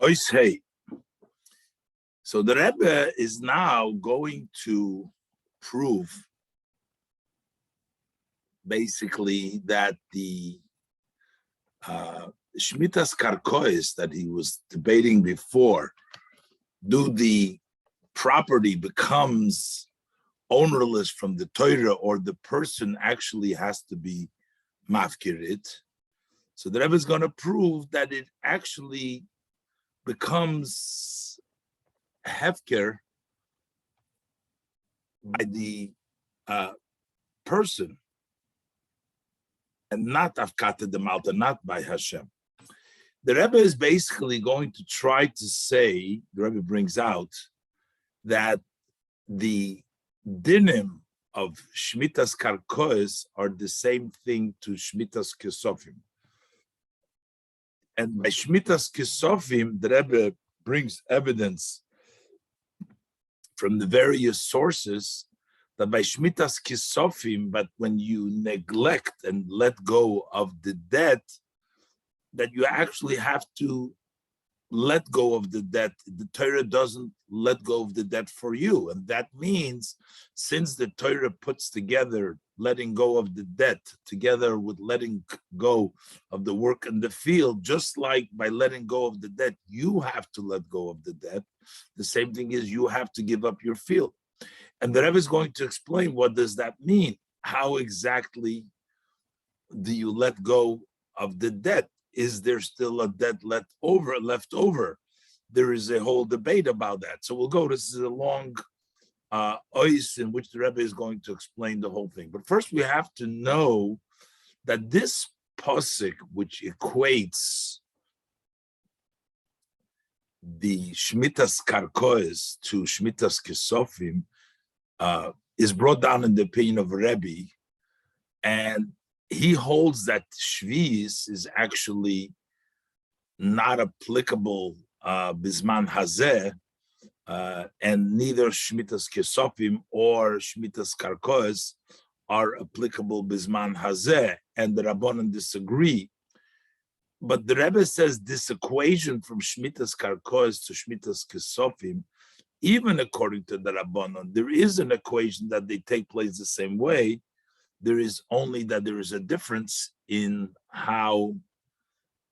Ois hey. So the Rebbe is now going to prove basically that the Shmitas Karkois that he was debating before, do the property becomes ownerless from the Torah, or the person actually has to be mafkirit. So the Rebbe is going to prove that it actually becomes hefker by the person, and not afkata de malta, not by Hashem. The Rebbe is basically going to try to say, the Rebbe brings out, that the dinim of Shmitas Karkois are the same thing to Shmitas Kesofim. And by Shmitas Kesofim, the Rebbe brings evidence from the various sources that by Shmitas Kesofim, but when you neglect and let go of the debt, that you actually have to let go of the debt. The Torah doesn't let go of the debt for you. And that means, since the Torah puts together letting go of the debt together with letting go of the work in the field, just like by letting go of the debt, you have to let go of the debt. The same thing is you have to give up your field. And the Rebbe is going to explain, what does that mean? How exactly do you let go of the debt? Is there still a debt left over? There is a whole debate about that. So we'll go, this is a long ois in which the Rebbe is going to explain the whole thing. But first we have to know that this pasuk, which equates the Shmitas Karkois to Shmitas Kesofim, is brought down in the opinion of Rebbe, and he holds that Shvius is actually not applicable Bisman Hazeh, and neither Shmitas Kesofim or Shmitas Karkois are applicable Bisman Hazeh, and the Rabbanan disagree. But the Rebbe says this equation from Shmitas Karkois to Shmitas Kesofim, even according to the Rabbanan, there is an equation that they take place the same way. There is only that there is a difference in how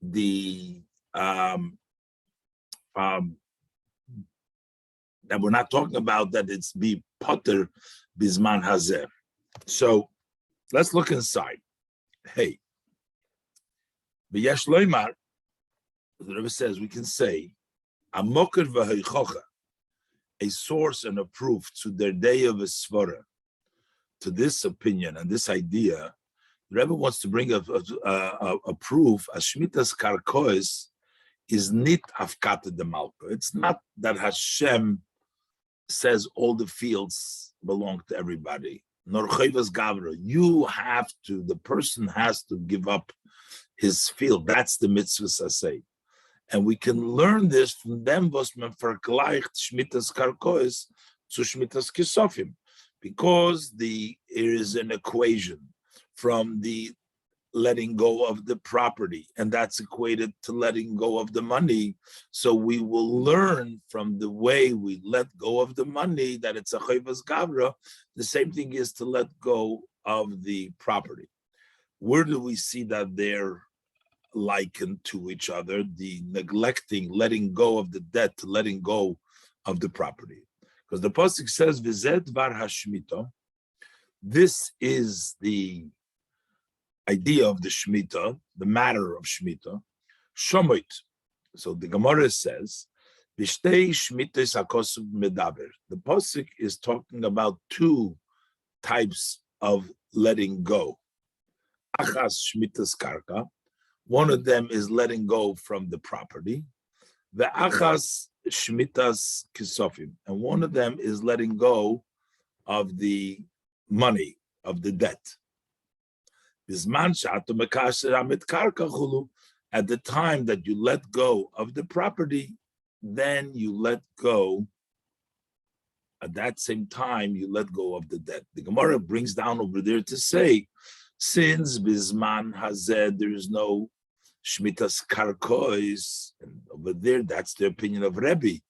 the that we're not talking about that it's be potter bisman hazeh. So let's look inside. Hey, v'yesh loymar, the Rebbe says we can say a moker v'heichocha, a source and a proof to their day of a svara, to this opinion and this idea. The Rebbe wants to bring a proof. A Shmitas Karkois is nit afkata de malka. It's not that Hashem says all the fields belong to everybody. Nor chayvas gavra. You have to, the person has to give up his field. That's the mitzvah say. And we can learn this from them, was man vergleicht Shmitas Karkois to Shmitas Kesofim, because there is an equation from the letting go of the property, and that's equated to letting go of the money. So we will learn from the way we let go of the money that it's a chayvas gavra. The same thing is to let go of the property. Where do we see that they're likened to each other? The neglecting, letting go of the debt, to letting go of the property. Because the pasuk says, "V'zed var hashmita." This is the idea of the shmita, the matter of shmita. Shomoit. So the Gemara says, "V'shtei shmitas hakosuv medaber." The pasuk is talking about two types of letting go. Achas shmitas karka. One of them is letting go from the property. The achas shmitas kesofim, and one of them is letting go of the money, of the debt. At the time that you let go of the property, then you let go. At that same time, you let go of the debt. The Gemara brings down over there to say, since bisman hazeh, there is no Shmitas Karkois, and over there, that's the opinion of Rebbe,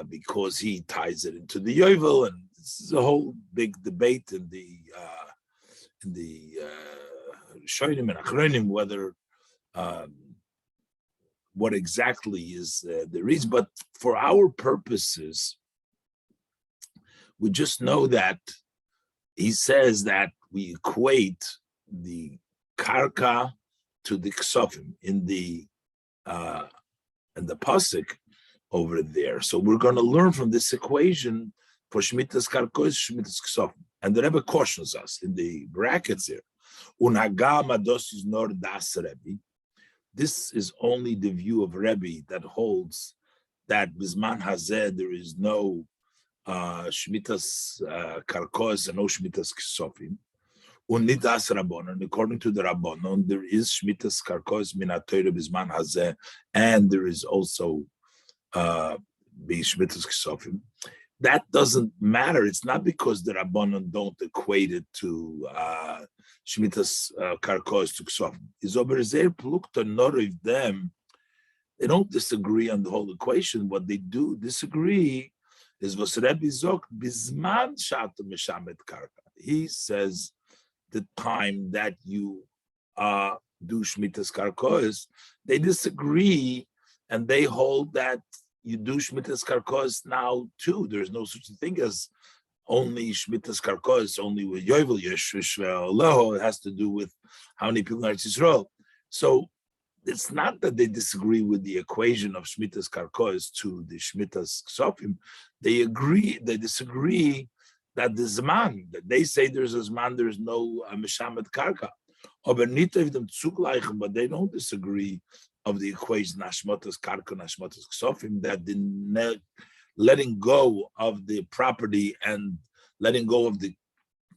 because he ties it into the Yovel, and this is a whole big debate in the Shoinim and Achronim whether what exactly is the reason. But for our purposes, we just know that he says that we equate the karka to the ksofim in the pasuk over there. So we're going to learn from this equation for shmitas karkois, shmitas ksofim, and the Rebbe cautions us in the brackets here. Unagama dos is nor das Rebbe. This is only the view of Rebbe that holds that bisman hazeh there is no shmitas karkois and no shmitas ksofim. Unidas Rabbanon, according to the Rabbanon, there is shmitas karkois min ha'Torah bisman hazeh, and there is also shmitas ksofim. That doesn't matter. It's not because the Rabbanon don't equate it to shmitas karkois to ksofim. Is over there plukta noriv them. They don't disagree on the whole equation. What they do disagree is was Rebbe zok bisman shata mishamet karka. He says the time that you do shmitas karkois, they disagree, and they hold that you do shmitas karkois now too. There's no such thing as only shmitas karkois, only with yovel yeshvishveh. It has to do with how many people in Eretz Yisrael. So it's not that they disagree with the equation of shmitas karkois to the shmitas ksofim. They disagree that the zman, that they say there's a zman, there's no mishamet karka. But they don't disagree of the equation nashmotas karka, nashmotas ksofim, that the letting go of the property and letting go of the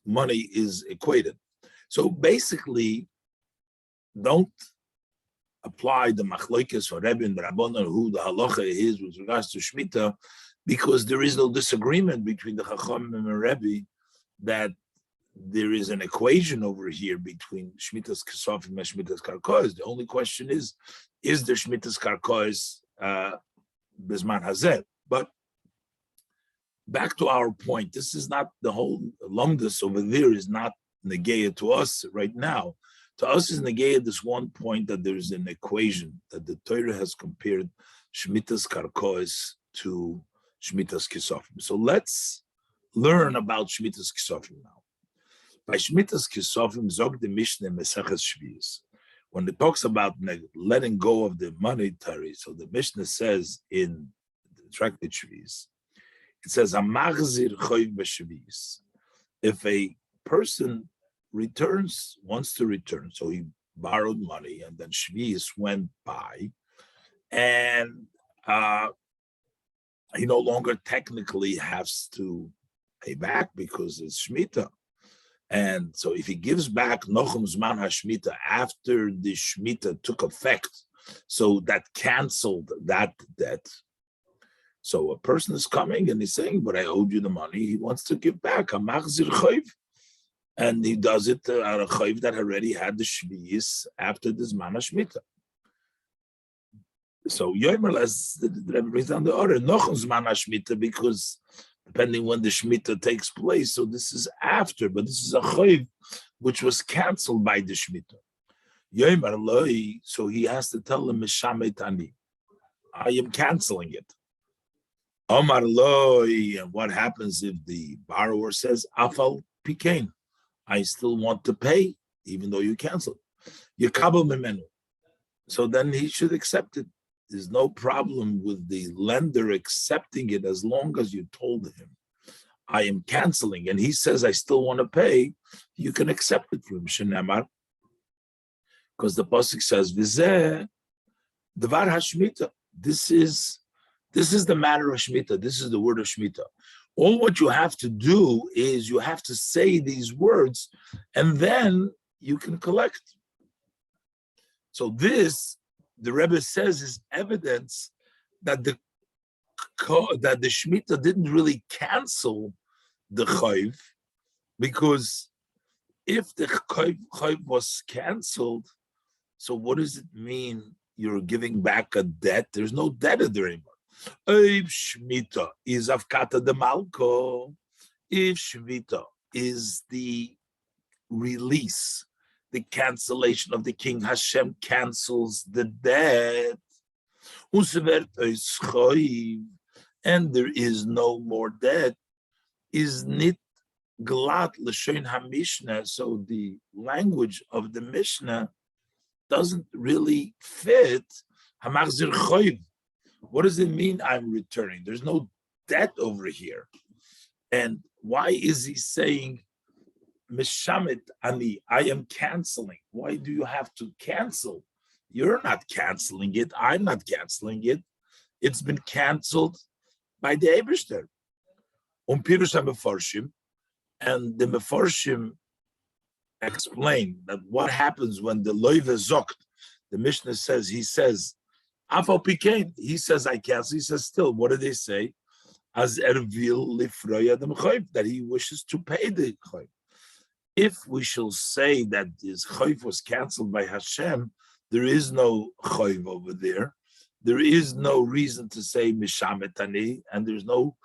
money is equated. So basically, don't apply the machlokes or Rebbe and the Rabbanon who the halacha is with regards to Shemitah, because there is no disagreement between the Chachamim and Rebbe that there is an equation over here between Shmitas Kesofim and Shmitas Karkois. The only question is there Shmitas Karkois Bisman Hazeh? But back to our point, this is not the whole lumdus over there is not negaya to us right now. To us is negaya this one point that there is an equation that the Torah has compared Shmitas Karkois to Shmitas Kesofim. So let's learn about Shmitas Kesofim now. By Shmitas Kesofim, Zog the Mishnah Meseches Shvius. When it talks about letting go of the monetary, so the Mishnah says in the Tractate Shvius, it says, "Amachzir choiv b'shvius." If a person wants to return, so he borrowed money and then Shvius went by, and he no longer technically has to pay back because it's Shemitah. And so if he gives back Nochum Zman HaShemitah after the Shemitah took effect, so that canceled that debt. So a person is coming and he's saying, but I owed you the money. He wants to give back. Amachzir choiv. And he does it on a choiv that already had the Shvius after the Zman HaShemitah. So Yomer, as the Rebbe brings down the order, Nochum Zman HaShemitah, because depending when the Shemitah takes place, so this is after, but this is a choiv which was canceled by the Shemitah. Yomer loi, so he has to tell him, Mishamet ani, I am canceling it. Omar loi, and what happens if the borrower says, Afal pikein, I still want to pay, even though you canceled. Yekabel memenu. So then he should accept it. There's no problem with the lender accepting it as long as you told him, I am canceling, and he says, I still want to pay, you can accept it from him, Shenemar. Because the pasuk says, Vizeh, Devar HaShemitah. This is the matter of Shemitah. This is the word of Shemitah. All what you have to do is you have to say these words, and then you can collect. So this, the Rebbe says, is evidence that the Shemitah didn't really cancel the Chayv, because if the Chayv was canceled, So what does it mean you're giving back a debt? There's no debt there anymore. If Shmita is Avkata de Malko, if Shmita is the release, the cancellation of the king, Hashem cancels the debt, and there is no more debt, is nit glat l'shein ha-mishnah. So the language of the Mishnah doesn't really fit. Hamachzir choiv. What does it mean I'm returning? There's no debt over here. And why is he saying Mishamit ani, I am canceling? Why do you have to cancel? You're not canceling it. I'm not canceling it. It's been canceled by the Eibishter. Pirush HaMefarshim, and the Mefarshim explain that what happens when the Loive Zokt, the Mishnah says, he says, Afal Pikain, he says, I cancel. He says, still, what do they say? As Ervil Lifroya the Mechoiv, that he wishes to pay the Choiv. If we shall say that his Choiv was canceled by Hashem, there is no Choiv over there. There is no reason to say Mishametani, and there's no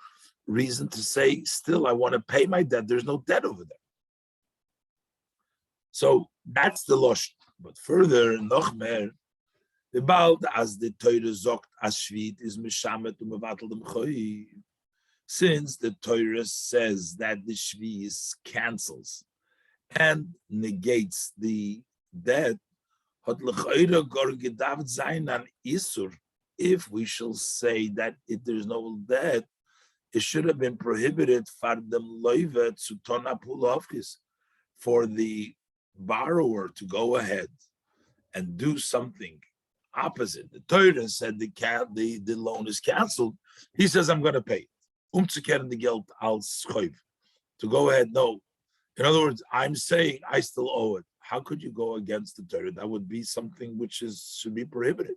reason to say, still, I want to pay my debt. There's no debt over there. So that's the Losh. But further, Nochmer, about as the Torah zokt as Shvit is Mishamet u'mevatel dem Choiv. Since the Torah says that the Shvi cancels and negates the debt, if we shall say that if there's no debt, it should have been prohibited for the borrower to go ahead and do something opposite. The Torah said the loan is canceled. He says, I'm going to pay it. The geld als Choiv. To go ahead, no. In other words, I'm saying I still owe it. How could you go against the Torah? That would be something which should be prohibited.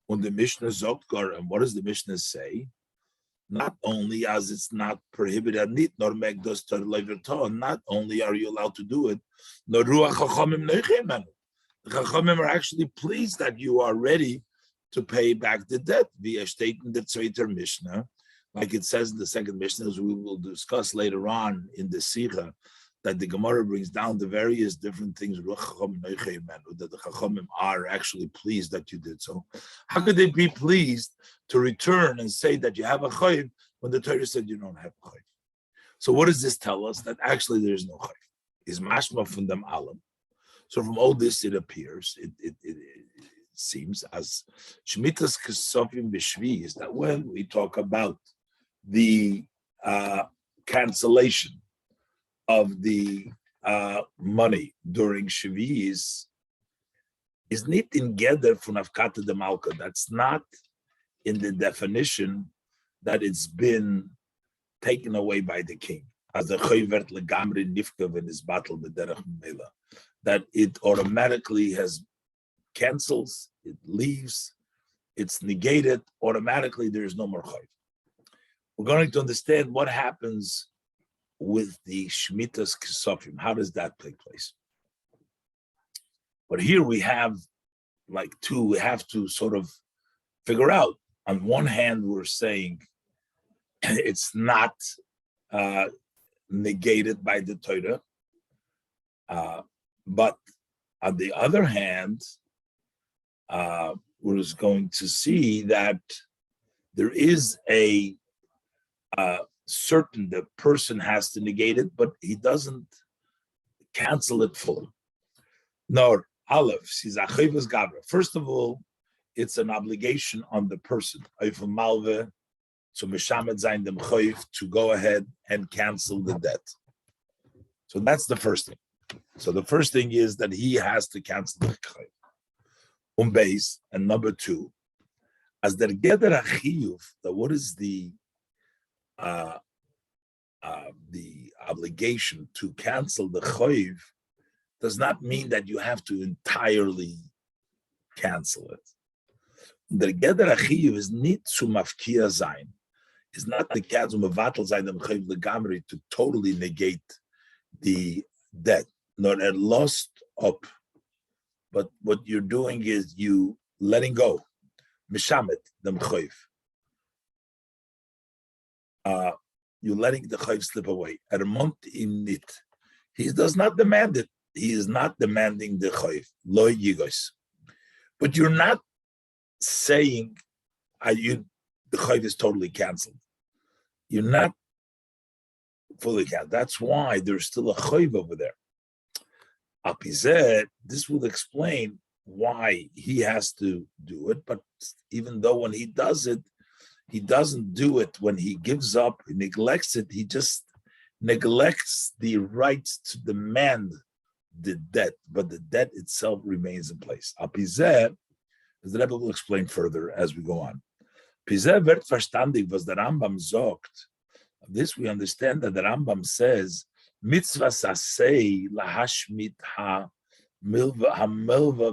When the Mishnah Zokgar, and what does the Mishnah say? Not only as it's not prohibited, not only are you allowed to do it, the Chachamim are actually pleased that you are ready to pay back the debt via statement the Tzveiter Mishnah, like it says in the second Mishnah, as we will discuss later on in the sicha, that the Gemara brings down the various different things that the Chachamim are actually pleased that you did so. How could they be pleased to return and say that you have a chayv when the Torah said you don't have a chayv? So what does this tell us? That actually there is no chayv. Is mashma from them alam. So from all this, it appears, it seems as Shmitas Kesofim B'Shvi is that when we talk about the cancellation of the money during Shvi'is is not in Geder from Avkata de Malka. That's not in the definition that it's been taken away by the king. As the Choyvert Legamri Nifkav in his battle with Derech Mela, that it automatically has cancels, it leaves, it's negated, automatically there is no more Choyv. We're going to understand what happens with the Shmitas Kesofim. How does that take place? But here we have we have to sort of figure out. On one hand, we're saying it's not negated by the Torah, but on the other hand, we're just going to see that there is a certain the person has to negate it, but he doesn't cancel it fully. Nor Aleph, first of all, it's an obligation on the person to go ahead and cancel the debt. So that's the first thing. So the first thing is that he has to cancel the chayv. Base, and number two, as der geder achiyuv, that what is the obligation to cancel the chayv does not mean that you have to entirely cancel it. Der geder achiyuv is nicht zu mafkia sein. It's not the case mevatel sein dem chayv legamri to totally negate the debt, nor lost up but what you're doing is you letting go. Mishamet, the mchoiv. You're letting the chayv slip away. Ermont im nit. He does not demand it. He is not demanding the chayv. Lo yigos. But you're not saying the chayv is totally canceled. You're not fully canceled. That's why there's still a chayv over there. Apizet, this will explain why he has to do it. But even though when he does it, he doesn't do it when he gives up, he neglects it. He just neglects the right to demand the debt, but the debt itself remains in place. Apizet, as the Rebbe will explain further as we go on. Pizet wird verstandig, was the Rambam sagt. This we understand that the Rambam says, mitzvah sasei lahashmit ha-milva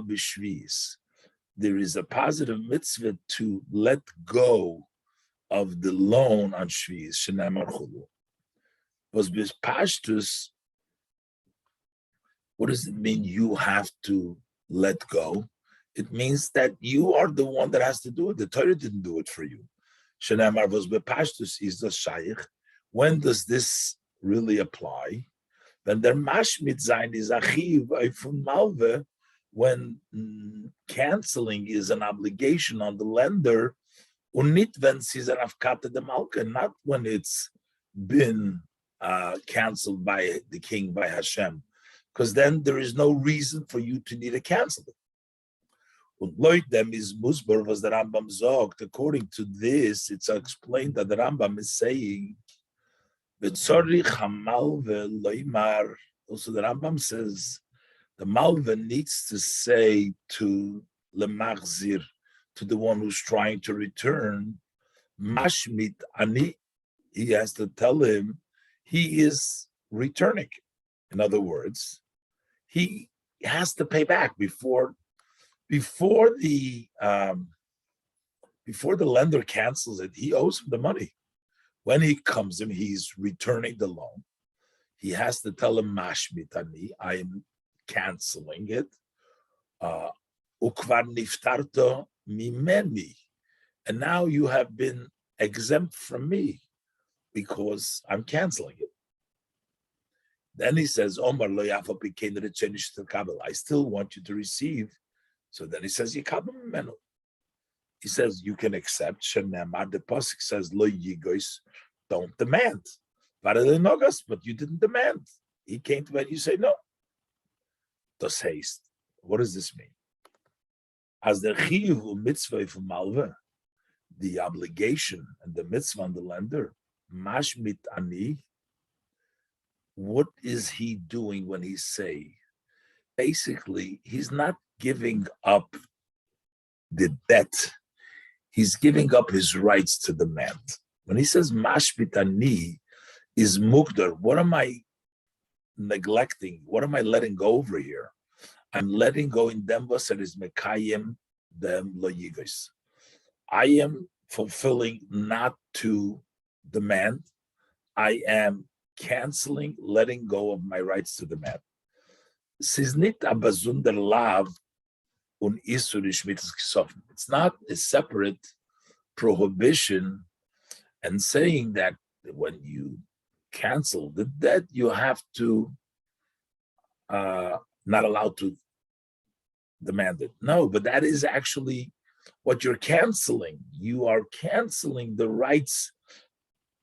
b'shvis. There is a positive mitzvah to let go of the loan on shvis. Shenamar chulu. Was b'pashtus. What does it mean? You have to let go. It means that you are the one that has to do it. The Torah didn't do it for you. Shenamar was b'pashtus is the shaykh. When does this really apply? When der mashmit zayin is achiv from malve, when canceling is an obligation on the lender, unit when season of kata de malka, not when it's been canceled by the king, by Hashem, because then there is no reason for you to need to cancel it. Und Leut dem is musbar was the Rambam sagt. According to this, it's explained that the Rambam is saying, also the Rambam says, the Malva needs to say to Lemachzir, to the one who's trying to return, Mashmit Ani, he has to tell him he is returning. In other words, he has to pay back before the lender cancels it. He owes him the money. When he comes in, he's returning the loan. He has to tell him Mashmit Ani, I am canceling it. Ukvar niftarto mimeni, and now you have been exempt from me because I'm canceling it. Then he says, Omar lo yafa pikein rechenish to kabel. I still want you to receive. So then he says, Yikabel mimenu. He says, you can accept. Shenemar, the pasuk says, lo yigois, don't demand. But you didn't demand. He came to bed, you say no. Das heißt, what does this mean? As the chiyuv mitzvah from malva, the obligation and the mitzvah on the lender, mashmit ani, what is he doing when he say? Basically, he's not giving up the debt. He's giving up his rights to demand. When he says mashmit ani is mukdar, what am I neglecting? What am I letting go over here? I'm letting go in them that is mekayim them lo yigos. I am fulfilling not to demand. I am canceling, letting go of my rights to demand. It's not a separate prohibition and saying that when you cancel the debt, you have to not allowed to demand it. No, but that is actually what you're canceling. You are canceling the rights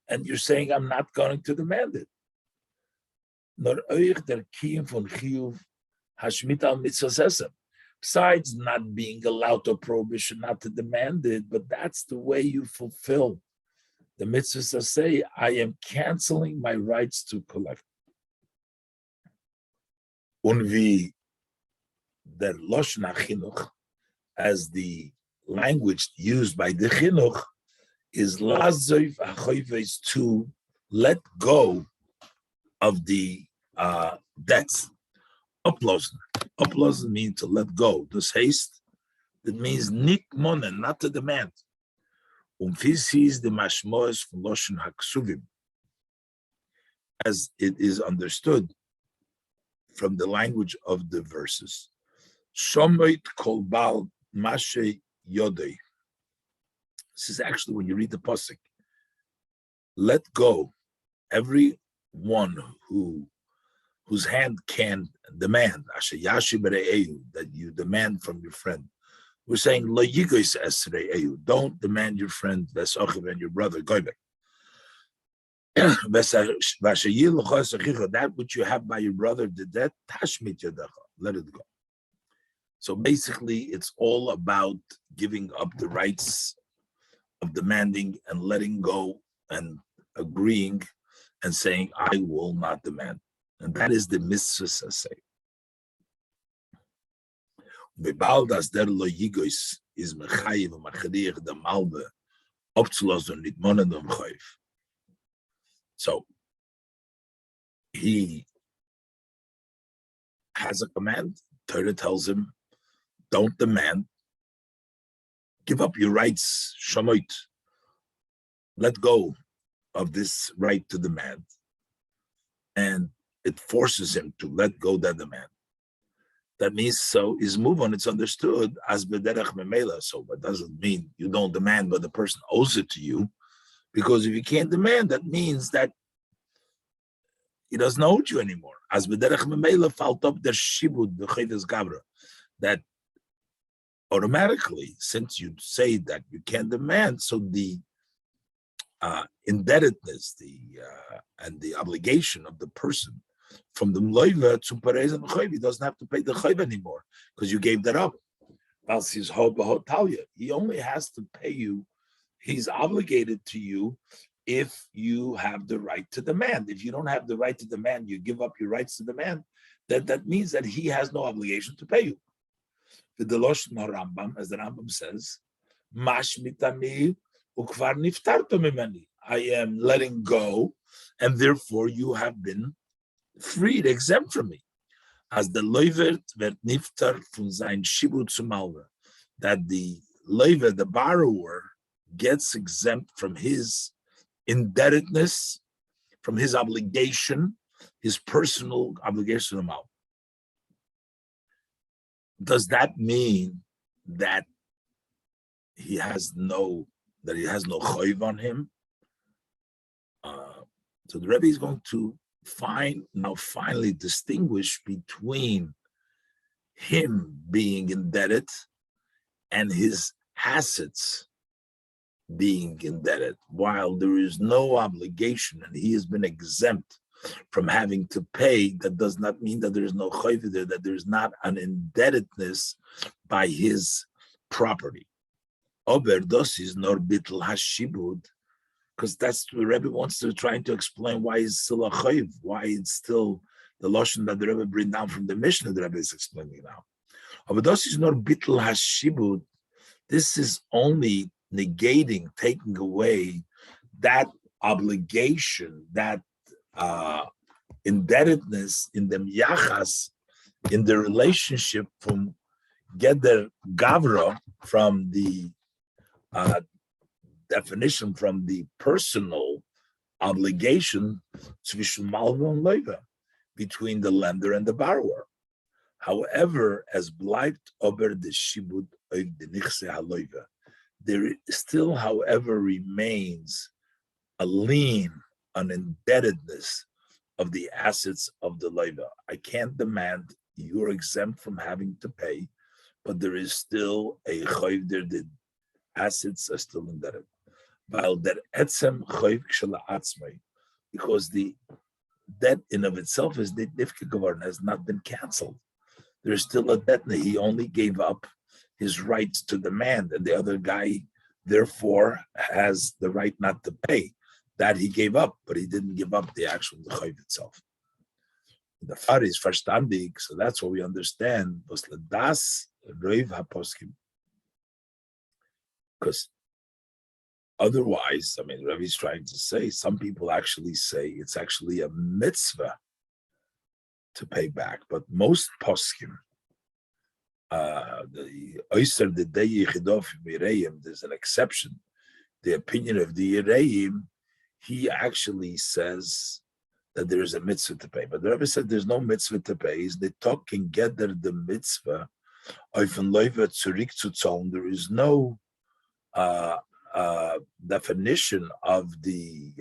and you're saying, I'm not going to demand it. Besides not being allowed to prohibition, not to demand it, but that's the way you fulfill the mitzvah. Say, I am canceling my rights to collect. Unvi der Loshna Chinuch, as the language used by the Chinuch, is Lazoiv Achoives, to let go of the debts. Uplosen means to let go. This haste, it means nit monen, not to demand. Is the mashmoes from Loshen Haksuvim, as it is understood from the language of the verses. Shomoit kol bal mashe yodei. This is actually when you read the pasuk. Let go every one whose hand can demand that you demand from your friend. We're saying don't demand your friend and your brother. That which you have by your brother, let it go. So basically, it's all about giving up the rights of demanding and letting go and agreeing and saying, I will not demand. And that is the mitzvah say. Bebaldas der lo yigois is mechayiv machriach the malbe opzulosen nit monadom chayiv. So he has a command. Torah tells him, don't demand. Give up your rights, shamoit. Let go of this right to demand. And it forces him to let go that demand. That means, so is move on, it's understood as bederach memela. So that doesn't mean you don't demand, but the person owes it to you. Because if you can't demand, that means that he doesn't owe you anymore. As bederach memela falt up the shibud, the chaydes gavra, that automatically, since you say that you can't demand, so the indebtedness, and the obligation of the person from the loiva to perez and chayv, he doesn't have to pay the chayv anymore because you gave that up. He only has to pay you. He's obligated to you if you have the right to demand. If you don't have the right to demand, you give up your rights to demand. That means that he has no obligation to pay you. The Delosh no Rambam, as the Rambam says, Mash mitami ukvar niftarto mimeni. I am letting go, and therefore you have been freed, exempt from me. As the loiver wird niftar von sein shibud zu malva, that the loiver, the borrower, gets exempt from his indebtedness, from his obligation, his personal obligation to malva. Does that mean that he has no chayv on him? So the Rebbe is going to finally distinguish between him being indebted and his assets being indebted. While there is no obligation and he has been exempt from having to pay, that does not mean that there is no chayv there, that there is not an indebtedness by his property. Ober dos is nor bitl hashibud, because that's what the Rebbe wants to trying to explain why it's still a chayv, why it's still the lotion that the Rebbe bring down from the Mishnah. The Rebbe is explaining now. Ober dos is nor bitl hashibud. This is only negating, taking away that obligation, that indebtedness in the yachas, in the relationship from Geder Gavra, from the definition, from the personal obligation between the lender and the borrower. However, as bleibt ober the shibud of the nichse haloiva, there still, however, remains a lien, an indebtedness of the assets of the loiva. I can't demand, you're exempt from having to pay, but there is still a chayv there, the assets are still indebted. Because the debt in of itself is has not been canceled. There's still a debt that he only gave up his rights to demand, and the other guy therefore has the right not to pay. That he gave up, but he didn't give up the actual chayv itself. The far is verstandig, so that's what we understand. Because otherwise, I mean, Rebbe is trying to say, some people actually say it's actually a mitzvah to pay back, but most poskim, there's an exception. The opinion of the Yereim, he actually says that there is a mitzvah to pay. But the Rebbe said there's no mitzvah to pay. Is the talking gather the mitzvah Oifen Leuwe zurückzuzahlen, there is no definition of this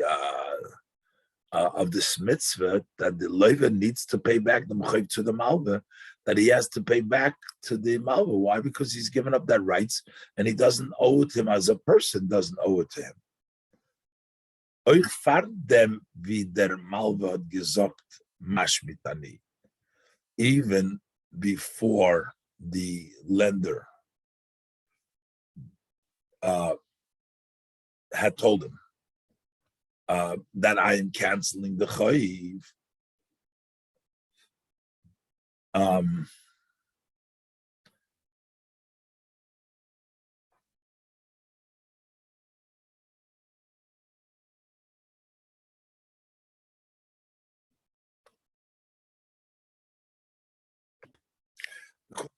mitzvah that the Leuwe needs to pay back the Mechayiv to the Malva, that he has to pay back to the Malva. Why? Because he's given up that rights and he doesn't owe it to him as a person, doesn't owe it to him. Euch fardem wie der Malva hat gesagt, mashmitani. Even before the lender had told him that I am canceling the chayiv.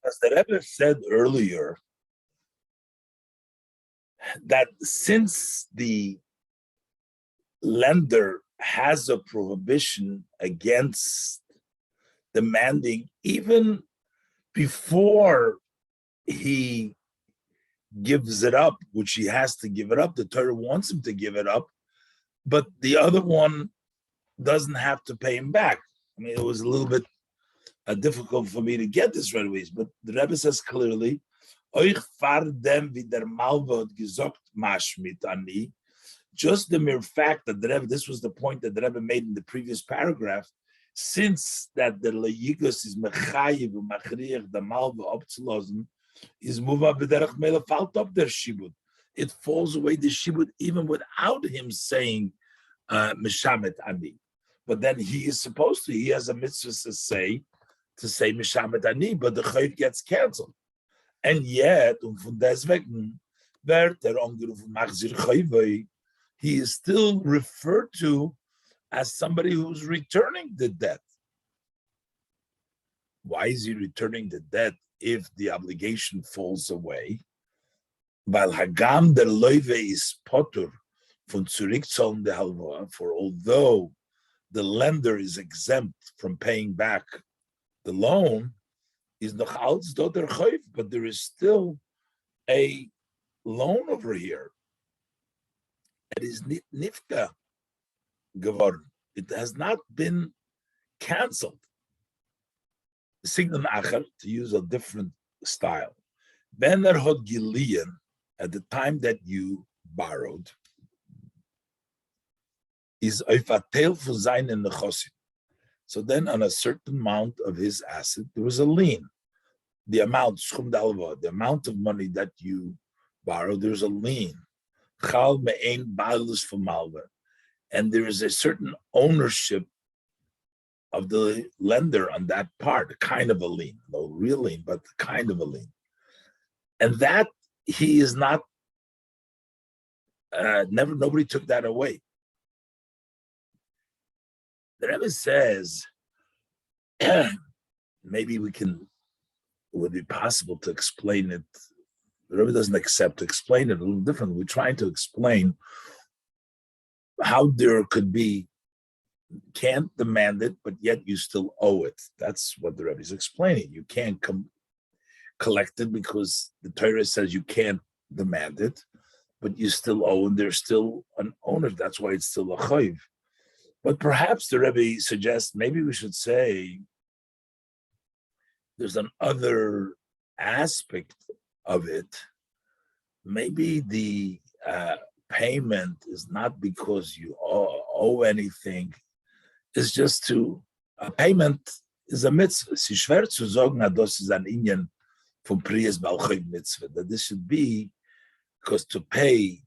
As the Rebbe said earlier, that since the lender has a prohibition against demanding even before he gives it up, which he has to give it up, the Torah wants him to give it up, but the other one doesn't have to pay him back. I mean, it was a little bit difficult for me to get this right away, but the Rebbe says clearly, just the mere fact that the Rebbe, this was the point that the Rebbe made in the previous paragraph, since that the Leyigus is mechayiv u'machriach the malva abzulosen, is muva b'derech mele falt up their shibud. It falls away the shibud even without him saying mishamet ani. But then he is supposed to. He has a mitzvah to say mishamet ani, but the chayiv gets canceled. And yet, von deswegen wird angerufen machzir chayvei. He is still referred to as somebody who's returning the debt. Why is he returning the debt if the obligation falls away? Weil hagam der Leuwe is potur von zurückzahlen der halva. For although the lender is exempt from paying back the loan, is noch als dort der chayv, but there is still a loan over here. It is nifka geworden. It has not been cancelled. Signon acher, to use a different style. Ben er had gilian, at the time that you borrowed, is oifatel for seinen nechosim. So then on a certain amount of his asset, there was a lien. The amount, the amount of money that you borrowed, there's a lien. And there is a certain ownership of the lender on that part, a kind of a lien, no real lien, but kind of a lien. And that he is not, nobody took that away. The Rebbe says, maybe it would be possible to explain it. The Rebbe doesn't accept to explain it a little differently. We're trying to explain how there could be, can't demand it, but yet you still owe it. That's what the Rebbe is explaining. You can't collect it because the Torah says you can't demand it, but you still owe, and there's still an owner. That's why it's still a chayv. But perhaps the Rebbe suggests maybe we should say there's another aspect of it. Maybe the payment is not because you owe anything. It's just to, a payment is a mitzvah. Es ist schwer zu sagen, das ist ein Inyan von Priyas Balchayv mitzvah, that this should be, because to pay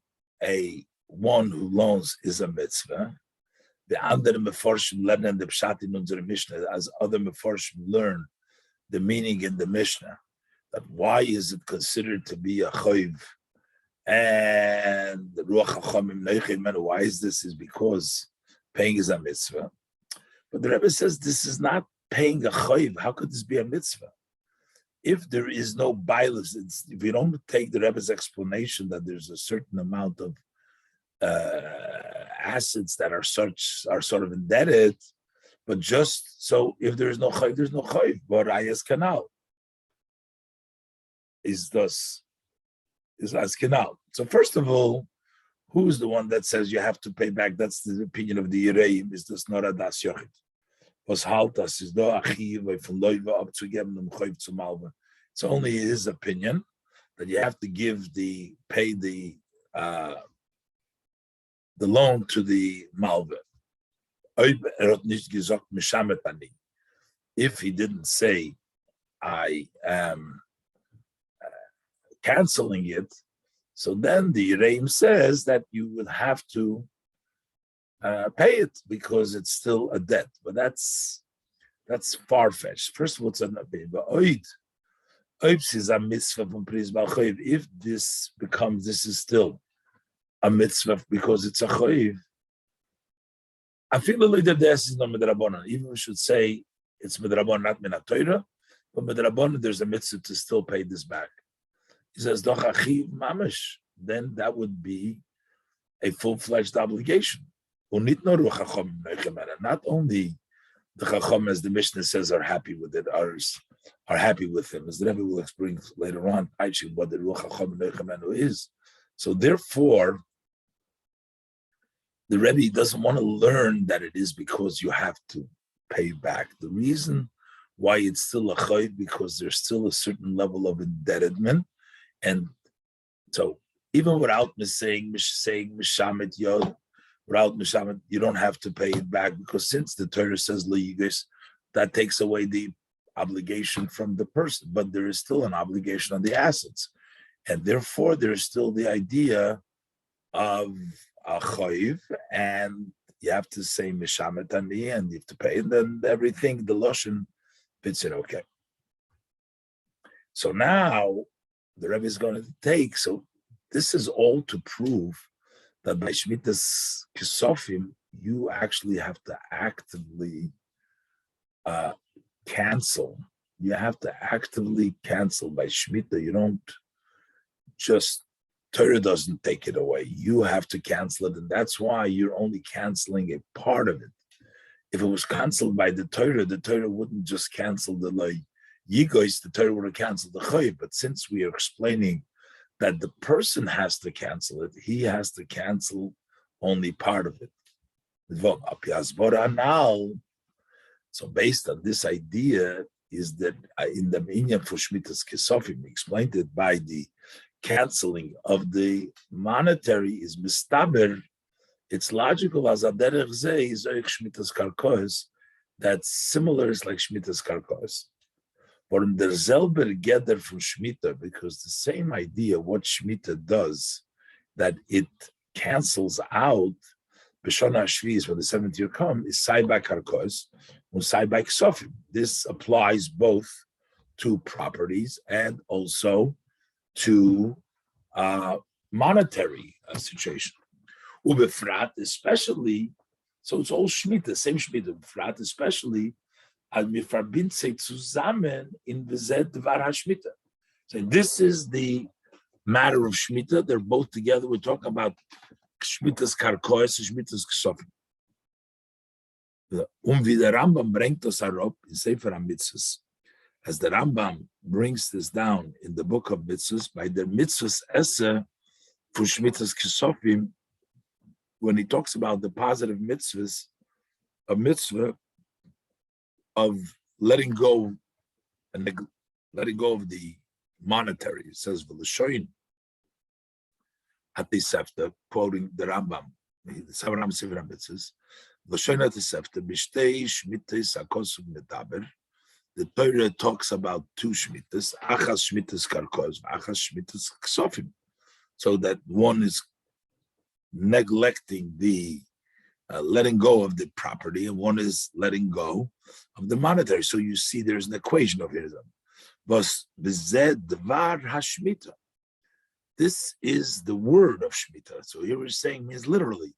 one who loans is a mitzvah. The andere Meforshim lernen the Pshat in unserer Mishnah, as other Meforshim learn the meaning in the Mishnah, that why is it considered to be a chayv? And the Ruach HaChamim Neichim, why is this? Is because paying is a mitzvah. But the Rebbe says this is not paying a chayv. How could this be a mitzvah? If there is no bailus, if you don't take the Rebbe's explanation that there's a certain amount of assets that are sort of indebted, but just so if there is no chayv, there's no chayv. But ayas canal. is thus is as canal. So first of all, who's the one that says you have to pay back? That's the opinion of the Yereim. Is this not a das yochid? Was halt das is do achiv from loiva up to geben them chayv to malva. It's only his opinion that you have to pay the loan to the malva. If he didn't say I am canceling it, so then the Yereim says that you would have to pay it because it's still a debt. But that's far-fetched. First of all, it's an if this is still a mitzvah because it's a chayiv, I feel like this is not midrabanan. Even we should say it's midrabanan, not min haTorah, but midrabanan there's a mitzvah to still pay this back. He says doch achiv mamash. Then that would be a full-fledged obligation. Not only the Chacham, as the Mishnah says, are happy with it, are happy with him, as the Rebbe will explain later on, actually what the Ruach Chacham is. So therefore, the Rebbe doesn't want to learn that it is because you have to pay back. The reason why it's still a chayv, because there's still a certain level of indebtedness, and so even without saying mishamet yod, without mishamet, you don't have to pay it back, because since the Torah says leyigus, that takes away the obligation from the person, but there is still an obligation on the assets, and therefore there is still the idea of a chayiv, and you have to say mishamet ani, and you have to pay, and then everything the lashon fits it okay. So now the Rebbe is going to take. So this is all to prove that by Shmitas Kisofim, you actually have to actively cancel. You have to actively cancel by Shemitah. You don't just, Torah doesn't take it away. You have to cancel it, and that's why you're only canceling a part of it. If it was canceled by the Torah wouldn't just cancel the Yigois, the Torah would have canceled the Chayiv. But since we are explaining that the person has to cancel it, he has to cancel only part of it. So based on this idea is that in the Minyan for Shmitas Kesofim, we explained it by the canceling of the monetary is mistaber. It's logical as a derech zeh is Shmitas Karkos, that similar is like Shmitas Karkos. But in the Zelber Geder from Shemitah, because the same idea, what Shemitah does, that it cancels out, B'Shana Shviz, when the 7th year comes, is Saibak Karkos, and Saibak Sofim. This applies both to properties and also to monetary situation. Ubefrat, especially, so it's all Shemitah, same Shemitah, Ubefrat, especially, al mifarbin se zusammen in bezed dvar hashmita. So this is the matter of Shemitah. They're both together. We're talking about Shmitas Karkois and Shmitas Ksofim. Wie der Rambam bringt das herab in Sefer HaMitzvos, as the Rambam brings this down in the book of Mitzvos, by the Mitzvos Esse for Shmitas Ksofim, when he talks about the positive mitzvahs, a mitzvah of letting go and letting go of the monetary. It says V'l'shoyin Hatisefta, quoting the Rambam, the Rambam Sefer HaMitzvos, V'l'shoyin Hatisefta B'shtei Shmitas HaKosum Medaber. The Torah talks about two Shmitas, Achas Shmitas Karkos, Achas Shmitas Ksofim. So that one is neglecting the letting go of the property, and one is letting go of the monetary. So you see there's an equation of here. This is the word of Shemitah. So here we're saying means literally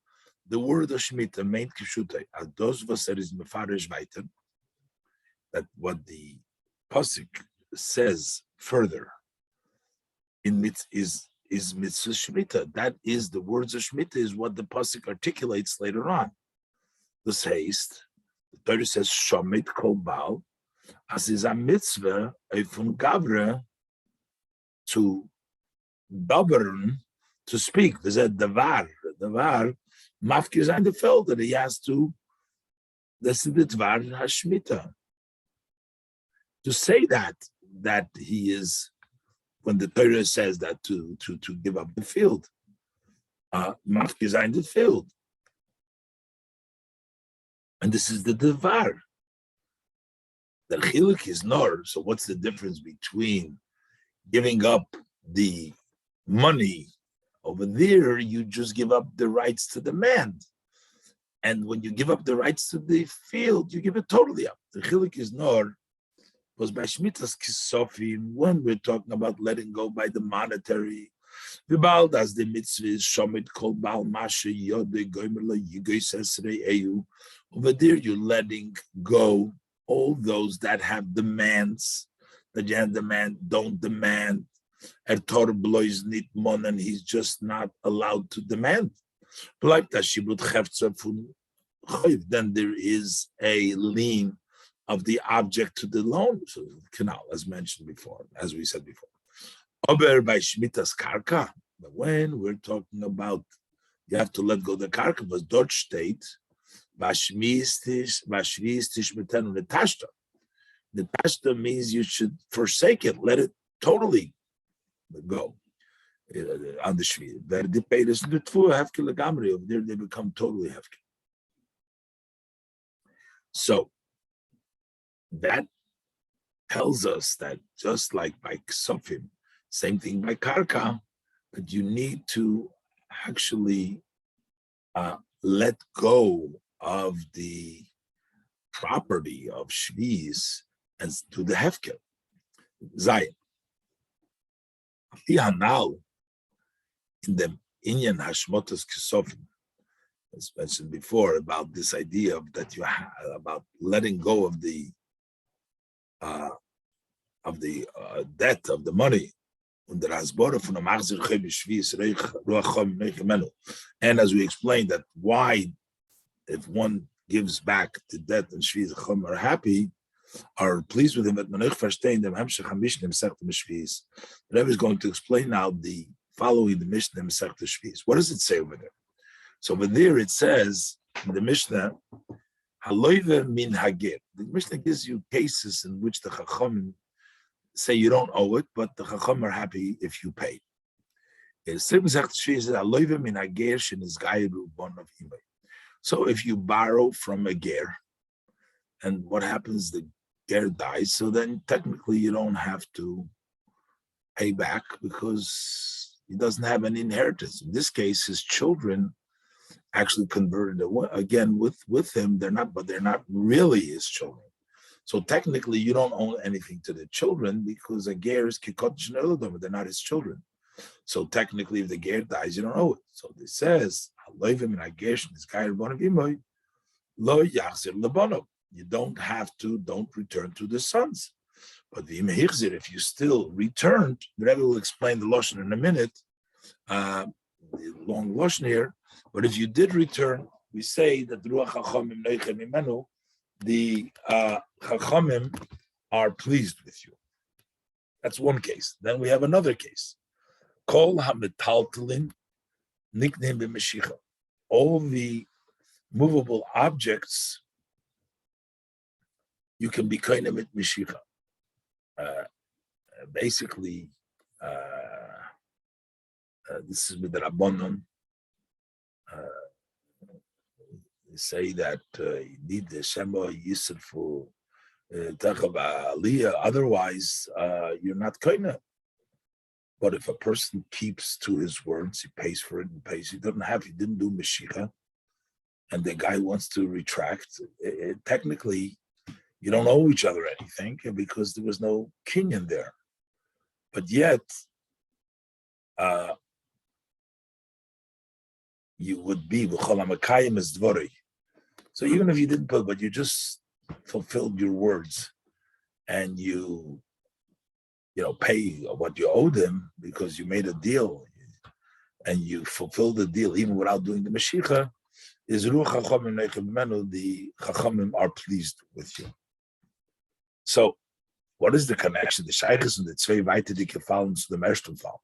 the word of Shemitah, main kishutai, that what the pasuk says further in is mitzvah Shemitah. That is the words of Shemitah, is what the pasuk articulates later on. This haste, the Torah says, Shomit kol bal, as is a mitzvah, eifun gavra, to dabern, to speak. There's a davar, mafkir sein the feld that he has to. This is the dvar hashmita. To say that he is, when the Torah says that to give up the field, mafkir sein the field, and this is the dvar. The Chelek is nor. So what's the difference between giving up the money? Over there, you just give up the rights to the land. And when you give up the rights to the field, you give it totally up. The Chelek is nor was by Shmitas Kisofim, when we're talking about letting go by the monetary. Vibald as the mitzvah is Shomit Kol Baal Masha Yode Goimela Yigoy Sesrei Eyu. Over there, you're letting go all those that have demands, that you have demand, don't demand. Tor blois nit mon, and he's just not allowed to demand. Then there is a lien of the object to the loan, so the canal, as mentioned before, as we said before. Ober by Shmitas Karka, but when we're talking about you have to let go the karka, was dort state, Vashmistish betenu netashta. Netashta means you should forsake it, let it totally go on the shvi. Where the paid is the tfu hefke legamri, over there they become totally hefke. So that tells us that just like by ksofim, same thing by karka, but you need to actually let go of the property of shvis and to the hefker. Zayin. Now, in the Inyan Hashmotas Kisofim, as mentioned before, about this idea of that you have about letting go of the debt of the money, and as we explained that why, if one gives back the debt and Shvi Chum are happy, are pleased with him, but Manich verstehen dem Hemshech HaMishnah Mesech Shvis. The Rebbe is going to explain now the following the Mishnah Mesech Shvis. What does it say over there? So over there it says in the Mishnah, Haloive min Hagir. The Mishnah gives you cases in which the Chacham say you don't owe it, but the Chacham are happy if you pay. So if you borrow from a ger, and what happens, the ger dies, so then technically you don't have to pay back because he doesn't have any inheritance. In this case, his children actually converted again with him. They're not really his children. So technically, you don't own anything to the children because a ger is kikot shnelodom. They're not his children. So technically, if the ger dies, you don't owe it. So it says, you don't have to, don't return to the sons. But if you still returned, the Rebbe will explain the Lashon in a minute, the long Lashon here. But if you did return, we say that the Chachamim are pleased with you. That's one case. Then we have another case. Kol hametaltalin nickname b'meshicha. All the movable objects you can be kind of with meshicha. Basically, this is with the Rabbanon. They say that you need the Shema Yisr for Aliyah, otherwise you're not kind of. But if a person keeps to his words, he pays for it and pays. He didn't do Meshicha, and the guy wants to retract. Technically, you don't owe each other anything because there was no kinyan there. But yet, you would be b'chol hamakayim es dvorei. So even if you didn't put, but you just fulfilled your words, and you pay what you owed him because you made a deal, and you fulfilled the deal even without doing the Mashiach, is Ruach Chachamim, the Chachamim are pleased with you. So What is the connection? The Sheiches and the Zwei weiterdicke Fallen to the Mershtum Fall.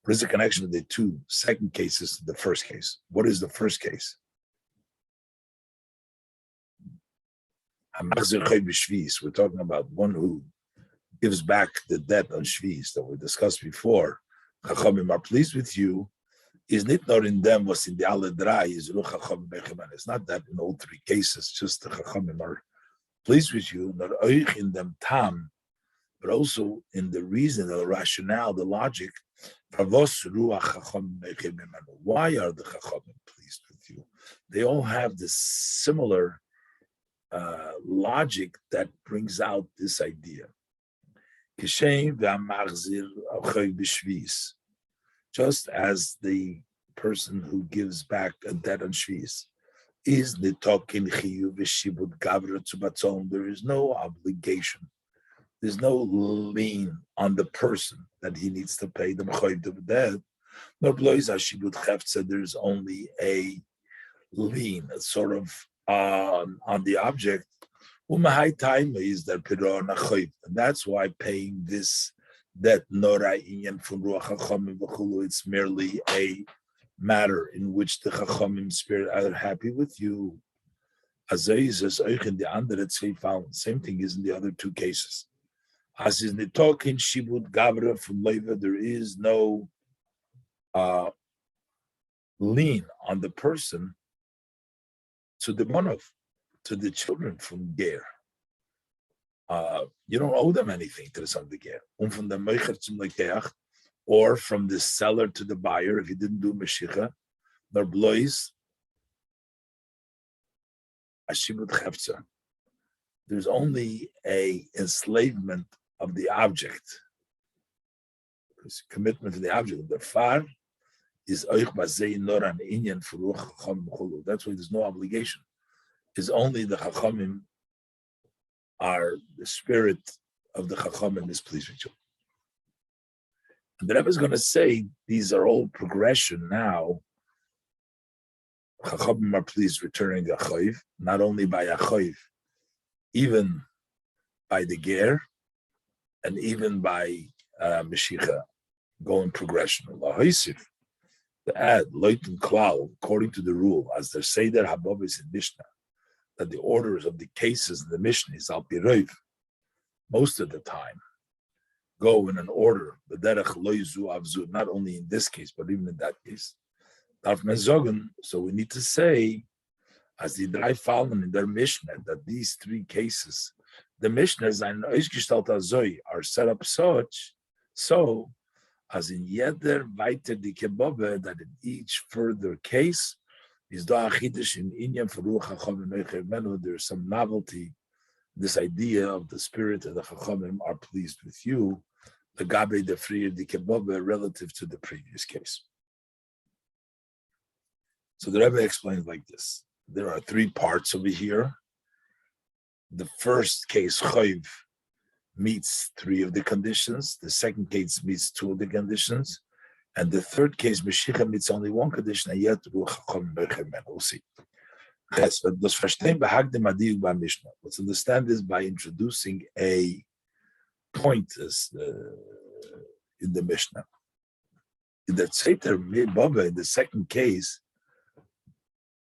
What is the connection of the two second cases to the first case? What is the first case? We're talking about one who gives back the debt on Shviz that we discussed before. Chachamim are pleased with you. Is not not in them was in the Aledrai is Chachamim Becheman. It's not that in all three cases, just the Chachamim are pleased with you, not oich in them tam, but also in the reason, the rationale, the logic. Why are the Chachamim pleased with you? They all have this similar logic that brings out this idea. Just as the person who gives back a debt on Shviz is nitokin chiyuv v'shibud gavra tzubatzon, there is no obligation, there's no lien on the person that he needs to pay the mechoyv of debt. Nor blois hashibud chefza, there's only a lien, a sort of on the object. Umahai time is that piron achoyv, and that's why paying this debt nora inyan from ruach chachamim v'chulu, it's merely a matter in which the chachamim spirit are happy with you. Azay says in the andere zwei found. Same thing is in the other two cases. As is nitokin shibud gavra from leva, there is no lien on the person to the monov, to the children from ger. You don't owe them anything to the son of the ger. From the meicher zum lekeach, or from the seller to the buyer, if he didn't do meshicha, nor blois ashibut chefza. There's only a enslavement of the object. It's commitment to the object. The far is oich bazei nor an inyan furuch chacham chulu. That's why there's no obligation. It's only the chachamim are the spirit of the chachamim is pleased with you. And the Rebbe is going to say these are all progression now. Chachamim are pleased returning a chayv, not only by a chayv, even by the ger, and even by meshicha, going progression. To add, loitin klal, according to the rule, as they say that Habab is in Mishnah, that the orders of the cases in the Mishnah is al pirov, most of the time, go in an order, the derech loizu avzu, not only in this case, but even in that case. So we need to say, as the drei fallen in their Mishnah, that these three cases, the Mishnahs are set up such, so as in jeder weiter die kebobbe, that in each further case, is da achidish in inyan furuch chachamim meichev menu, there's some novelty, this idea of the spirit of the chachamim are pleased with you, the gabe the freer die kebobbe, relative to the previous case. So the Rebbe explains like this. There are three parts over here. The first case, chayv, meets three of the conditions. The second case meets two of the conditions. And the third case, meshicha, meets only one condition. And yet, we'll see. Let's understand this by introducing a point in the Mishnah. In the Tzeitar Baba, in the second case,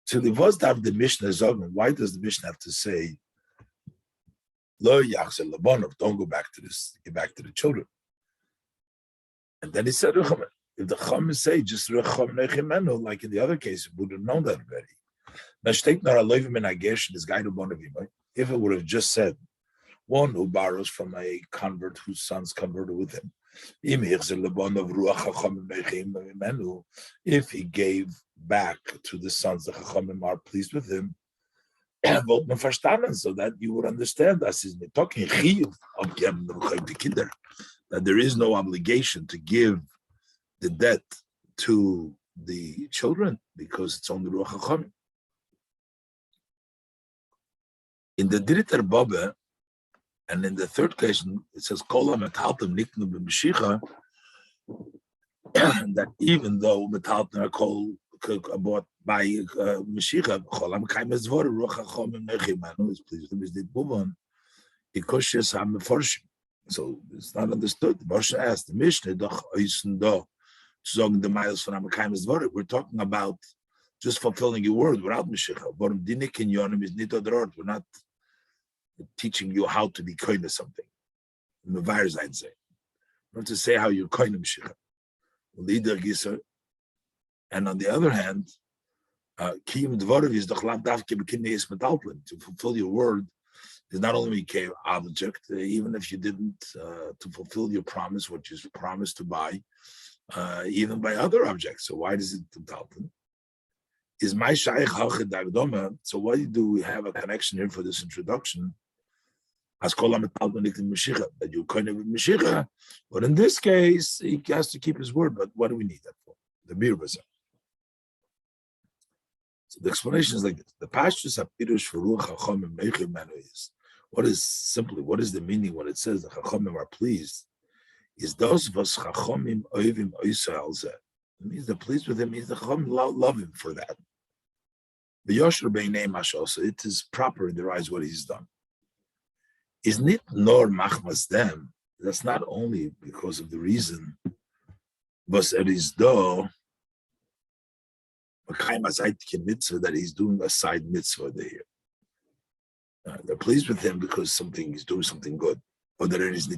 so the Vosdav the Mishnah Zogan, why does the Mishnah have to say, Lo Yachzel Labonov, don't go back to this, get back to the children? And then he said, if the Chachamim say just Recham Nechimenu, like in the other case, we would have known that already. If it would have just said, one who borrows from a convert whose sons converted with him, if he gave back to the sons, the Chachamim are pleased with him, so that you would understand that there is no obligation to give the debt to the children because it's only Ruach HaChamim. In the Dritter Baba, and in the third case, it says, that even though Metalton are called bought by Mashiach, is pleased with him, is did move on, because she's a Meforshim. So it's not understood. Moshe asked the Mishnah, we're talking about just fulfilling your word without Mashiach. We're not teaching you how to be kind of something. I'd say. Not to say how you're kind of Mashiach. And on the other hand, to fulfill your word is not only became object, even if you didn't to fulfill your promise, what you promised to buy, even by other objects. So why does it metalpin? Is my shaykh halchet dagdoma? So why do we have a connection here for this introduction? As kol metalpin mishicha, that you kind of mishicha, but in this case he has to keep his word. But what do we need that for? The beer bazaar. So the explanation is like this: the pashtus hapirush for ruach chachamim neichim manu is what is the meaning when it says the chachamim are pleased? Is those was chachamim oivim oisrael zeh? It means they're pleased with him. Means the chachamim love him for that. The yosher beinei mashal, so it is proper in their eyes what he's done. Is nit nor machmas them. That's not only because of the reason, but it is though. That he's doing a side mitzvah there. They're pleased with him because he's doing something good, or that it is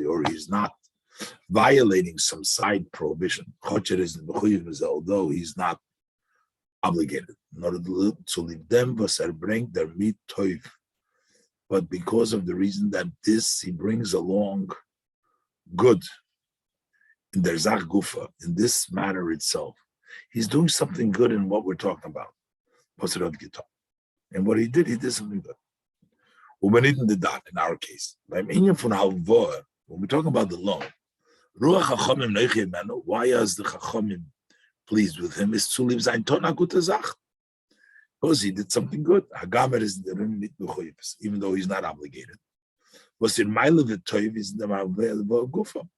or he's not violating some side prohibition. Although he's not obligated, not to leave them, bring their meat toiv. But because of the reason that he brings along good in their zach gufa, in this matter itself. He's doing something good in what we're talking about. And what he did something good. In our case. When we're talking about the loan, why is the Chachamim pleased with him? Is to leave sein Tona gute Zach. Because he did something good. Even though he's not obligated. Was in my live toiv is the gufa.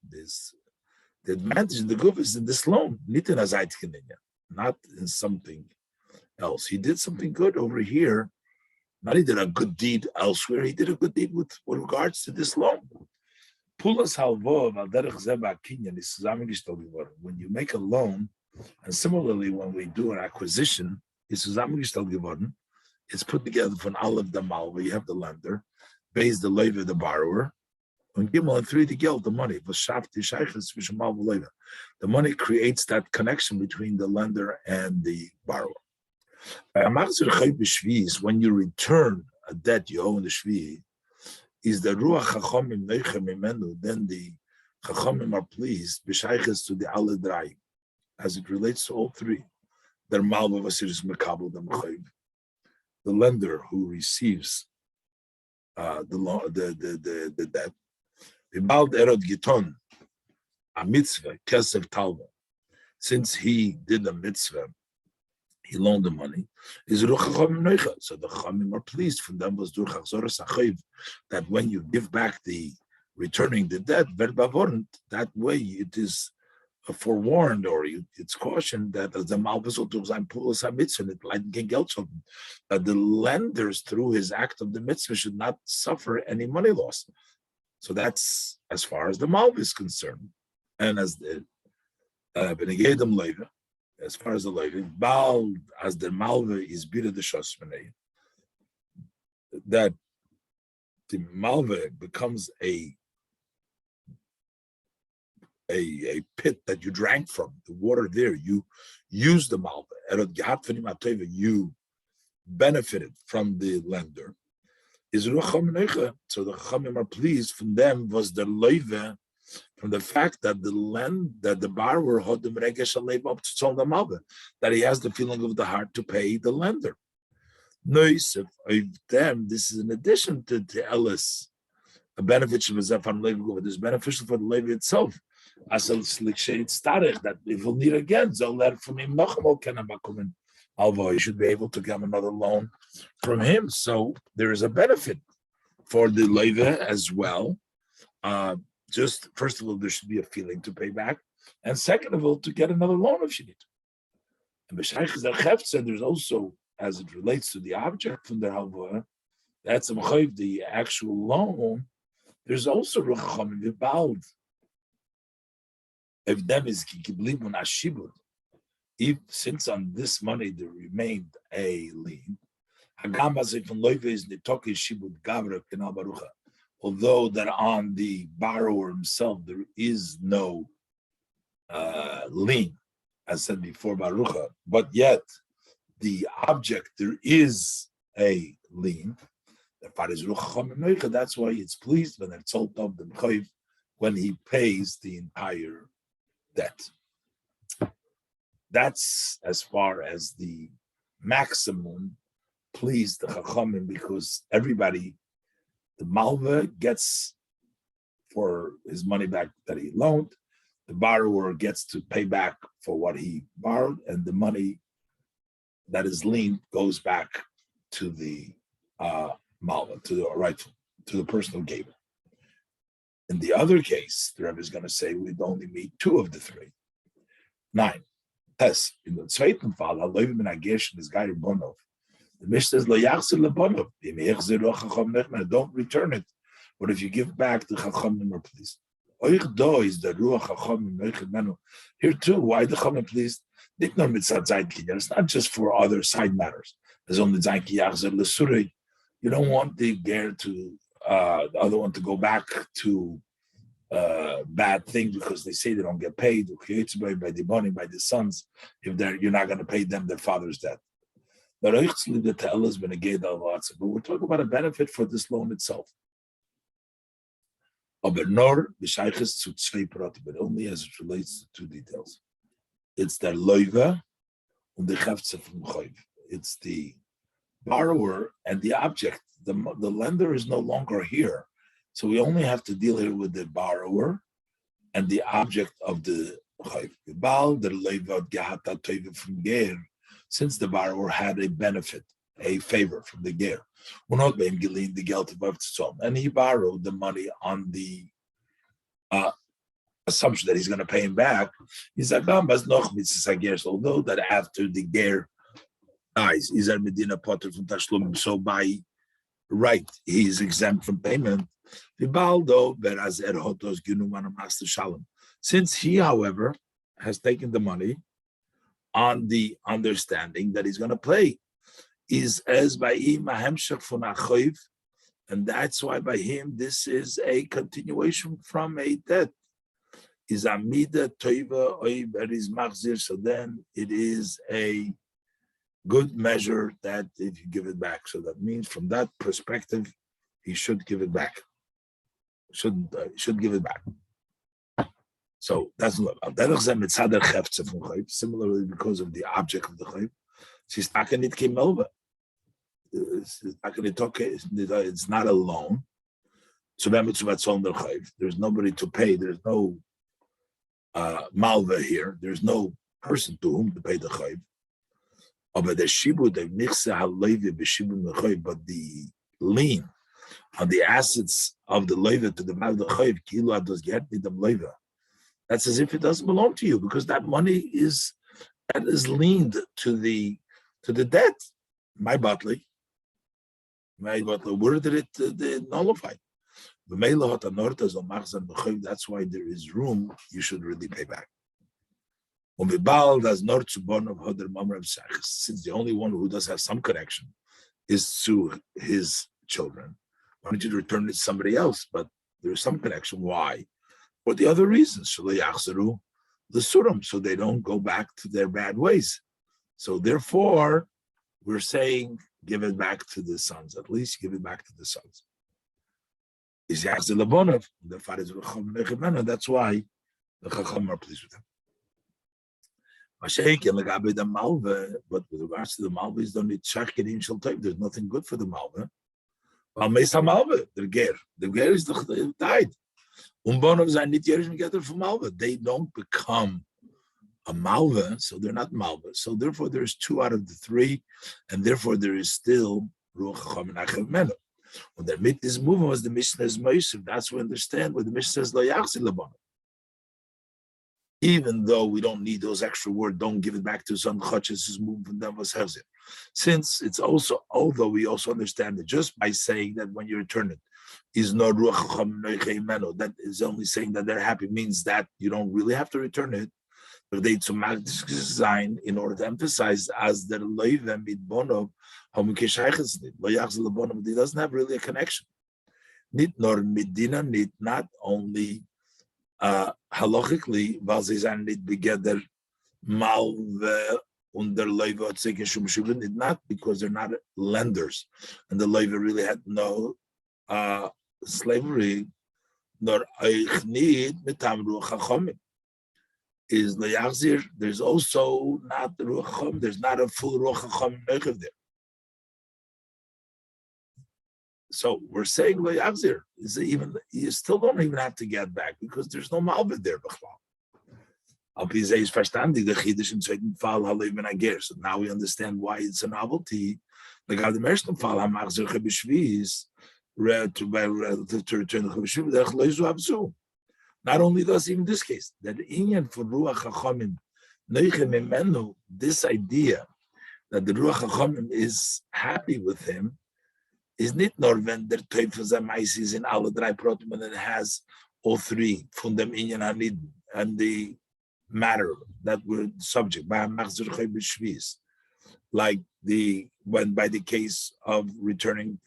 The advantage in the guf is in this loan, not in something else. He did something good over here. Not he did a good deed elsewhere. He did a good deed with regards to this loan. When you make a loan, and similarly when we do an acquisition, it's put together from Aleph the Malva. You have the lender, base the labor the borrower. On Gimel and 3, the geld, the money. The money creates that connection between the lender and the borrower. When you return a debt you owe in the shvi, is the ruach chachamim neichem imenu, then the chachamim are pleased b'shayches to the aledrai, as it relates to all three. The malva vasiris mekabel the mechayiv, the lender who receives the debt. Since he did a mitzvah, he loaned the money. So the Chachamim are pleased from them that when you give back returning the debt, that way it is forewarned or it's cautioned that the lenders through his act of the mitzvah should not suffer any money loss. So that's as far as the malva is concerned, and as the as far as the leiva, as the malva is bira the shosmanei, that the malva becomes a pit that you drank from, the water there. You use the malva. You benefited from the lender. So the Chachamim are pleased from them was the leiva, from the fact that the borrower had the regesh leiva up to the malva, that he has the feeling of the heart to pay the lender. Noisef of them, this is in addition to Ellis, a benefit of Zefan leiva, but it's beneficial for the leiva itself. As a that if we'll need again, so let from him although he should be able to get another loan from him. So there is a benefit for the leiva as well. Just first of all, there should be a feeling to pay back, and second of all, to get another loan if you need to. And there's also, as it relates to the object from the halva, that's the actual loan. There's also Ruach Chachamim V'Bald. If them is Kikiblimun Ashibud, if since on this money there remained a lien, although that on the borrower himself there is no lien, as said before, Barucha, but yet the object there is a lien. That's why it's pleased when it's sold of the Chayiv when he pays the entire debt. That's as far as the maximum pleased the Chachamim, because everybody, the Malva gets for his money back that he loaned, the borrower gets to pay back for what he borrowed, and the money that is lien goes back to the Malva, to the person who gave it. In the other case, the Rebbe is going to say we'd only meet two of the three. 9. Yes, in the zweiten Fall, Aloyim ben Agesh is Gair Bonov. The Mishnah says, Lo yachzir lebonov. Don't return it. But if you give back the Chachamim, are pleased. Oich do is the Ruach Chachamim Meichid Menu. Here too, why the Chachamim pleased? It's not just for other side matters. There's only Zayin Ki Yachzir L'Surei. You don't want the Ger to, the other one to go back to bad things because they say they don't get paid by the money, by the sons, if you're not going to pay them their father's debt. But we're talking about a benefit for this loan itself. But only as it relates to two details. It's the loiva and the chefze from choiv. It's the borrower and the object. The lender is no longer here. So we only have to deal here with the borrower and the object of the chayv. Since the borrower had a benefit, a favor from the ger, and he borrowed the money on the assumption that he's going to pay him back. Although that after the ger dies, so by right he is exempt from payment. Since he, however, has taken the money on the understanding that he's going to pay, is as by him, and that's why by him this is a continuation from a debt. Is amida toiva oiber is machzir. So then it is a good measure that if you give it back. So that means from that perspective, he should give it back. Should give it back. So that's similarly because of the object of the chayv. She's not going to came over. It's not a loan. There's nobody to pay. There's no malva here. There's no person to whom to pay the chayv. But the lien on the assets of the loiva to the malva chayv, kilo does get the loiva. That's as if it doesn't belong to you because that money is leaned to the debt. My butler, where did it nullify? That's why there is room. You should really pay back. Since the only one who does have some connection is to his children, why don't you return it to somebody else? But there's some connection. Why? For the other reasons, so they don't go back to their bad ways. So therefore, we're saying give it back to the sons. At least give it back to the sons. That's why the Chacham are pleased with him. But with regards to the Malva, there's nothing good for the Malva. The Ger is died. They don't become a malva, so they're not malva. So therefore, there's 2 out of the 3, and therefore there is still ruach chachamim menu. When the this movement was the Mishnah is Moshe, that's we understand what the Mishnah says lo yachzir lebonov. Even though we don't need those extra words, don't give it back to son chachas is moved from them was hezir. Since it's also, although we also understand that just by saying that when you return it, is no ruach chacham noichei meno. That is only saying that they're happy means that you don't really have to return it. But they to make this design in order to emphasize as the loive mit bono homikeshayches nit. Loyachs lebono, it doesn't have really a connection. Nit nor medina nit, not only halachically, weil sie sind nicht begeder mal under loive tzeiken shum shuvin, not because they're not lenders, and the loive really had no slavery, nor eich nit mitam ruach chachomim. Is the Yachzir, there's also not the Ruach Chacham, there's not a full Ruach Chacham Neichav there. So we're saying the Yachzir is even, you still don't even have to get back because there's no Malbid there. Al Pizay is verstandig, the Chidish in zweiten Fall, Halim and Agir. So now we understand why it's a novelty. Like how the ersten Fall, Hamachzir Chabishviz, relative to return the Chabishviz, Derech Loizu Abzu. Not only does even this case, that the Inyan for Ruach Chachamim, Neichem Imenu, this idea that the Ruach Chachamim is happy with him, is not nor when der Teufel Zamais is in alle drei Protim, and it has all three, from them Inyan Hanid, and the matter that we're subject, like when by the case of returning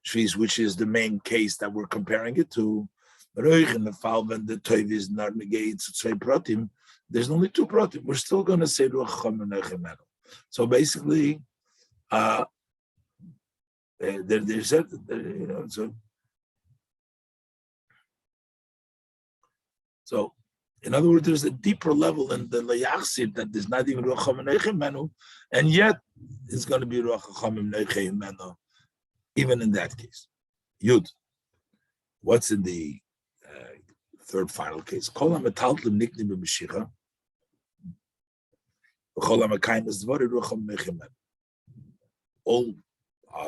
Shviz, which is the main case that we're comparing it to, in the fall when the toiv is not negates two protim, there's only two protim. We're still going to say ruach chacham neichemenu. So basically, they said, so in other words, there's a deeper level in the layachsid that there's not even ruach chacham neichemenu, and yet it's going to be ruach chacham neichemenu, even in that case. Yud, what's in the third final case? All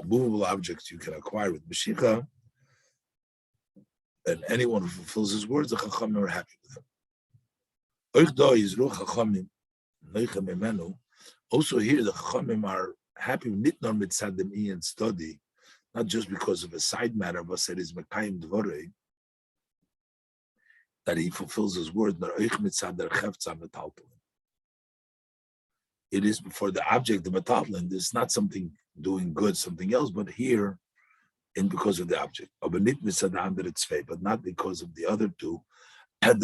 movable objects you can acquire with Mashiach, and anyone who fulfills his words, the Chachamim are happy with him. Also here, the Chachamim are happy with Nitnor Mitzadim and study, not just because of a side matter, but said is Mekayim Dvorei, that he fulfills his word. It is before the object, the metalin. It's not something doing good, something else, but here, and because of the object. But not because of the other two. The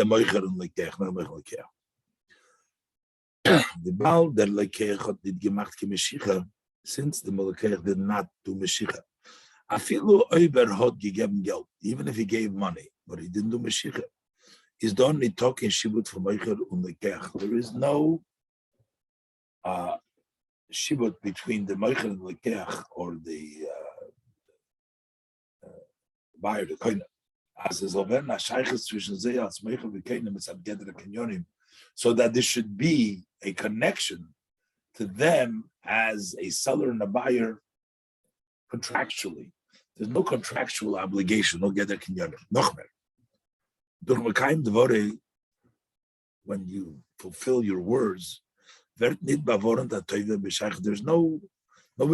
Baal der Lekeach hat nicht gemacht ki Meshicha, since the Melekech did not do Meshicha. Afilu Oiber hat gegeben Geld, even if he gave money, but he didn't do Meshicha. Is done only talking shibut for Meicher and Lekech. There is no shibut between the Meicher and Lekech or the buyer, the koine. As is over na shayches zwischen ze als Meicher and Lekech, it's at Gedra Kinyonim, so that there should be a connection to them as a seller and a buyer contractually. There's no contractual obligation, no Gedra Kinyonim. Nochmer. When you fulfill your words, there's nobody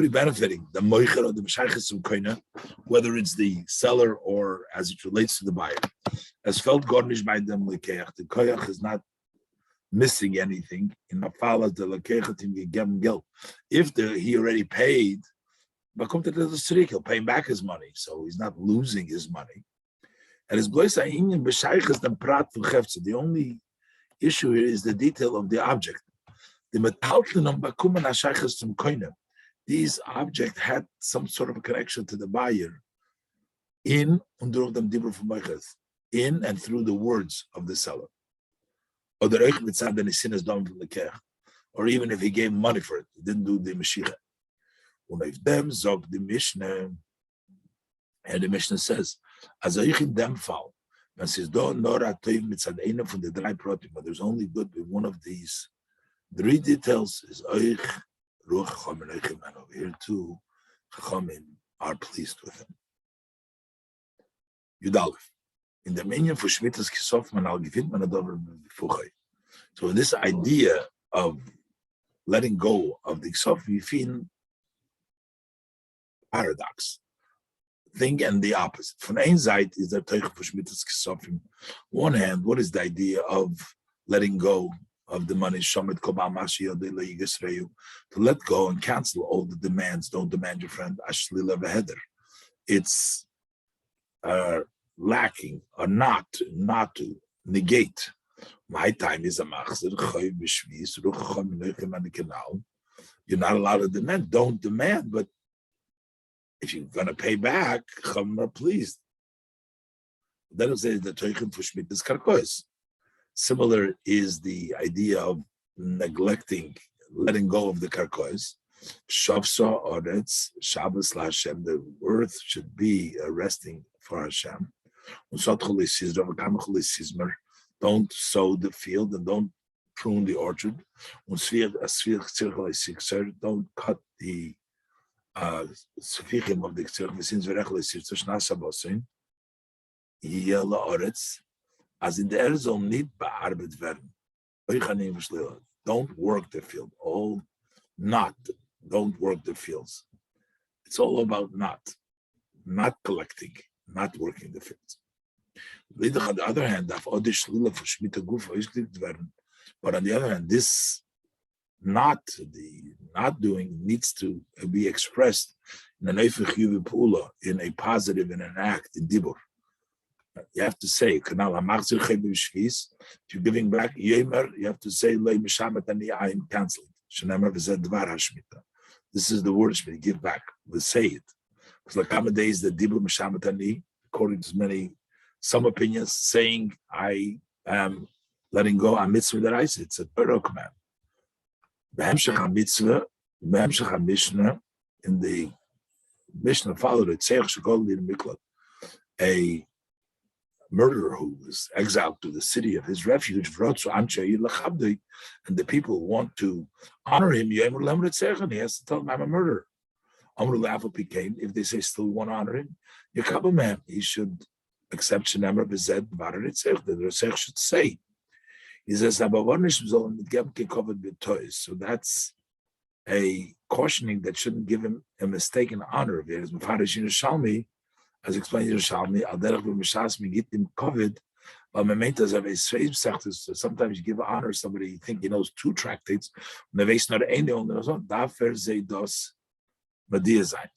benefiting, the moicher or the meshayches koine, whether it's the seller or as it relates to the buyer. As felt gornish by them lekeach, the koyach is not missing anything. In the falas the lekeach gegeben geld. If he already paid, but come to the tzrik, he'll pay back his money, so he's not losing his money. And his bloisa inyan b'shayches the prat v'chefza. The only issue here is the detail of the object. The metaltlinam bakuman hashayches zum koinem. These objects had some sort of a connection to the buyer in and through the words of the seller. Or even if he gave money for it, he didn't do the Mashiach. And the Mishnah says, as in them fall, but there's only good with one of these three details is Ruach Chachamim and over here too, Chachamim are pleased with him. Yudalef. In the minion for Shmitas Kisof man al Givit man adover b'fuchay. So this idea of letting go of the Kisof, we feel paradox. thing and the opposite. Von ein Seite is der Teuchel von Shmitas Kesofim. One hand, what is the idea of letting go of the money? Shomet Kobal Mashi Yodei Yigisreyu, to let go and cancel all the demands. Don't demand your friend. Ashlila Beheder. It's lacking or not to negate. My time is a machzer. You're not allowed to demand. Don't demand, but if you're going to pay back, please. Then it says the Teuchim for Shmitas Karkois. Similar is the idea of neglecting, letting go of the Karkois. Shavsa Oretz, Shabbos Hashem, the earth should be resting for Hashem. Don't sow the field and don't prune the orchard. Don't cut the Sufichim of the as in the Erzol need bearbeitet werden. Don't work the field. Don't work the fields. It's all about not collecting, not working the fields. On the other hand, but on the other hand, this not doing needs to be expressed in a positive, in an act, in dibur. You have to say, if you're giving back, you have to say, I am canceling. This is the word Shmita, give back. Let's say it. Because days the dibur mishamatani, according to some opinions, saying I am letting go a mitzvah that I say. It's a Torah command. In the Mishnah followed it, a murderer who was exiled to the city of his refuge, and the people want to honor him, he has to tell them, I'm a murderer. If they say still want to honor him, he should accept the Tzech should say. He says, so that's a cautioning that shouldn't give him a mistaken honor. As explained in Yerushalmi, sometimes you give honor to somebody you think he knows 2 tractates,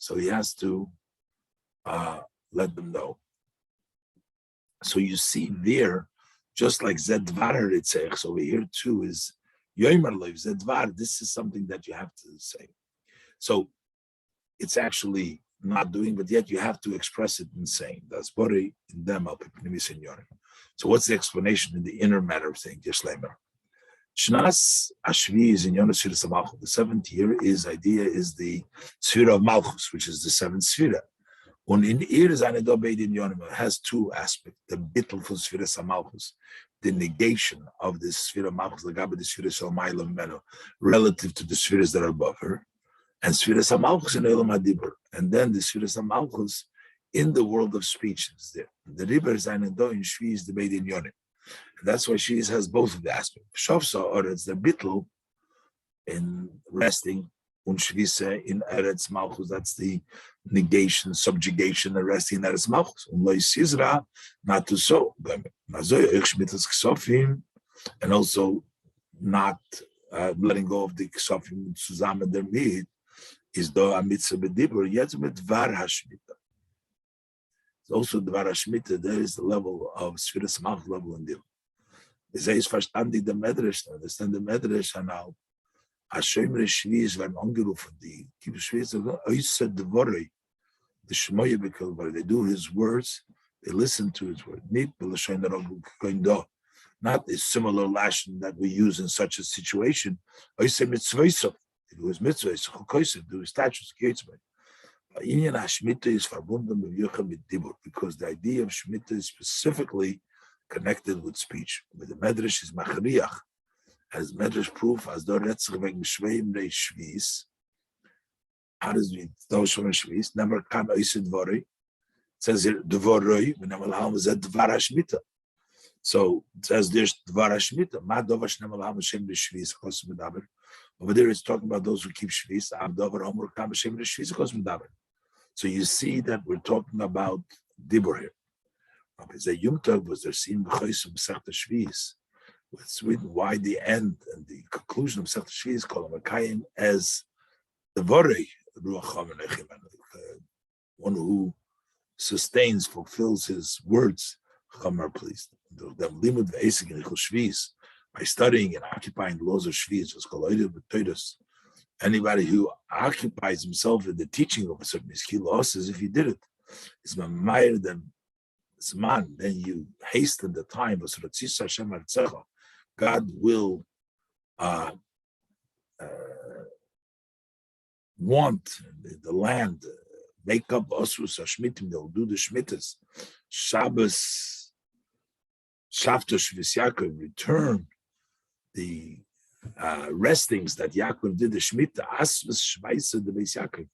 so he has to let them know. So you see there, just like Zedvar Ritzech, over here too is Yomer Lev Zedvar. This is something that you have to say. So it's actually not doing, but yet you have to express it in saying. That's Bori in them up in Senor. So what's the explanation in the inner matter of saying Yeshlemer? Shnas Ashvi is in Yonas Sfira Malchus. The 7th year is the Sfira of Malchus, which is the 7th Sfira. When in Ir is eine Dobeid in Yonim, it has 2 aspects. The bittul for Sfira Malchus, the negation of the Sfira Malchus, the Gabi the Sfira Shalmayla Meno, relative to the Sfiras that are above her, and Sfira Malchus in Elam Adibur, and then the Sfira Malchus in the world of speech is there. The river is eine Do in Shvi is the Beid in Yonim. And that's why she has both of the aspects. Shavsa, or it's the bittul in resting, und Shvise in Eretz Malchus, that's the negation, subjugation, and resting in Eretz Malchus. Not to so. And also not letting go of the Ksofim zusammen damit is do a mitzvah bedibur, yet mit Dvar HaShmita. Also Dvar HaShmita, there is the level of Sfiras Malchus level in Dibur. Is verstandig the Medrash, understand the Medrash now. Hashem Shviz werden angerufen, die Shviz äußert the Worre, the Shmoye Bekel, they do his words, they listen to his word. Not a similar lashon that we use in such a situation. It was mitzvah, do his statutes, Inyan HaShmita is verbunden with Yucham mit Dibur, because the idea of Shmita is specifically connected with speech. But the Medrash is Machriach, as Medrash proof, as the Retzach wegen Shveim Rei Shviz. How does it know Shveim Shviz? Never kam Oisid Vorei. It says here, Dvoroi, whenever Halm is at Dvar HaShmita. So it says there's Dvar HaShmita. Ma Dovash Nemal Halm Hashem Rei Shviz, Chos Medaber. Over there it's talking about those who keep Shviz. Am Dovar Homer Kam Hashem Rei Shviz, Chos Medaber. So you see that we're talking about Dibur here. Rabbi Yom Tov was there seen b'choisum Sechta Shvius. It's written why the end and the conclusion of Sechta Shvius called Makayim as the Vorei Ruach HaMenechim, one who sustains, fulfills his words. Chamar, please. By studying and occupying the laws of Shvius, anybody who occupies himself in the teaching of a certain skill, as if he did it, is higher than Zman, then you hasten the time. God will want the land, make up Osrus Hashmitim, they'll do the Shmitas. Shabbos, Shavtosh Yaakov, return the restings that Yaakov did, the Shemitah, Asvas Shvaisa, the Beis Yaakov.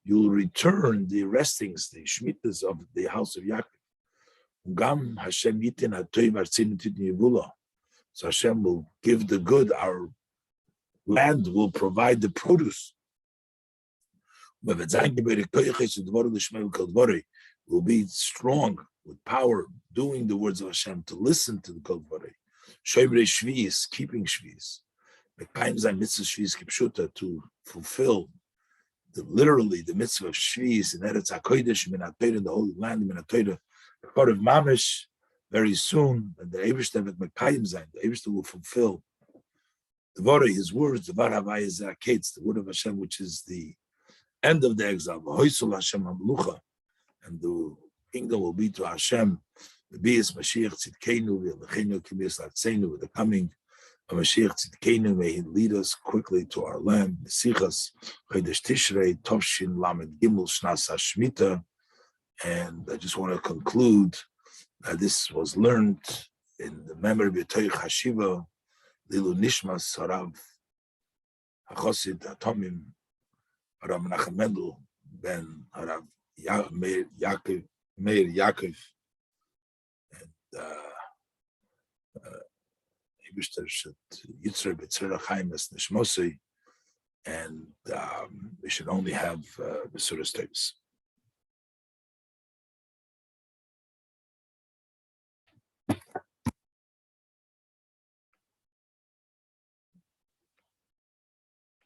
You'll return the restings, the Shmitas of the house of Yaakov. Gam Hashem Yitin HaToiv Artzinitit Yivula. So Hashem will give the good, our land will provide the produce. Will be strong with power, doing the words of Hashem, to listen to the Kol Dvarei. Shovrei Shvius, keeping Shvius. To fulfill literally the mitzvah of Shvius in Eretz HaKodesh, in the Holy Land, in the part of Mamish, very soon, and the Eibishter with Mekayim Zayin, the Eibishter will fulfill the Vorei, his words, the Var Havai Zaketz, the word of Hashem, which is the end of the exile, Hoisul Hashem HaMelucha, and the kingdom will be to Hashem, the Bias Mashiach Tzidkenu, V'Elechenu Kibiyas Latzenu, with the coming of Mashiach Tzidkenu, may he lead us quickly to our land, the sichas, Chodesh Tishrei, Tovshin Lamed Gimel, Shnas HaShmita. And I just want to conclude that this was learned in the memory of Yetoich Hashiva, Lilu Nishmas Harav HaChosid HaTomim, Harav Menachem Mendel ben Harav Meir Yaakov, and Eibishter should Yitzrei B'Tzerach Chaim Es Nishmosei, and we should only have Besuras Tevis.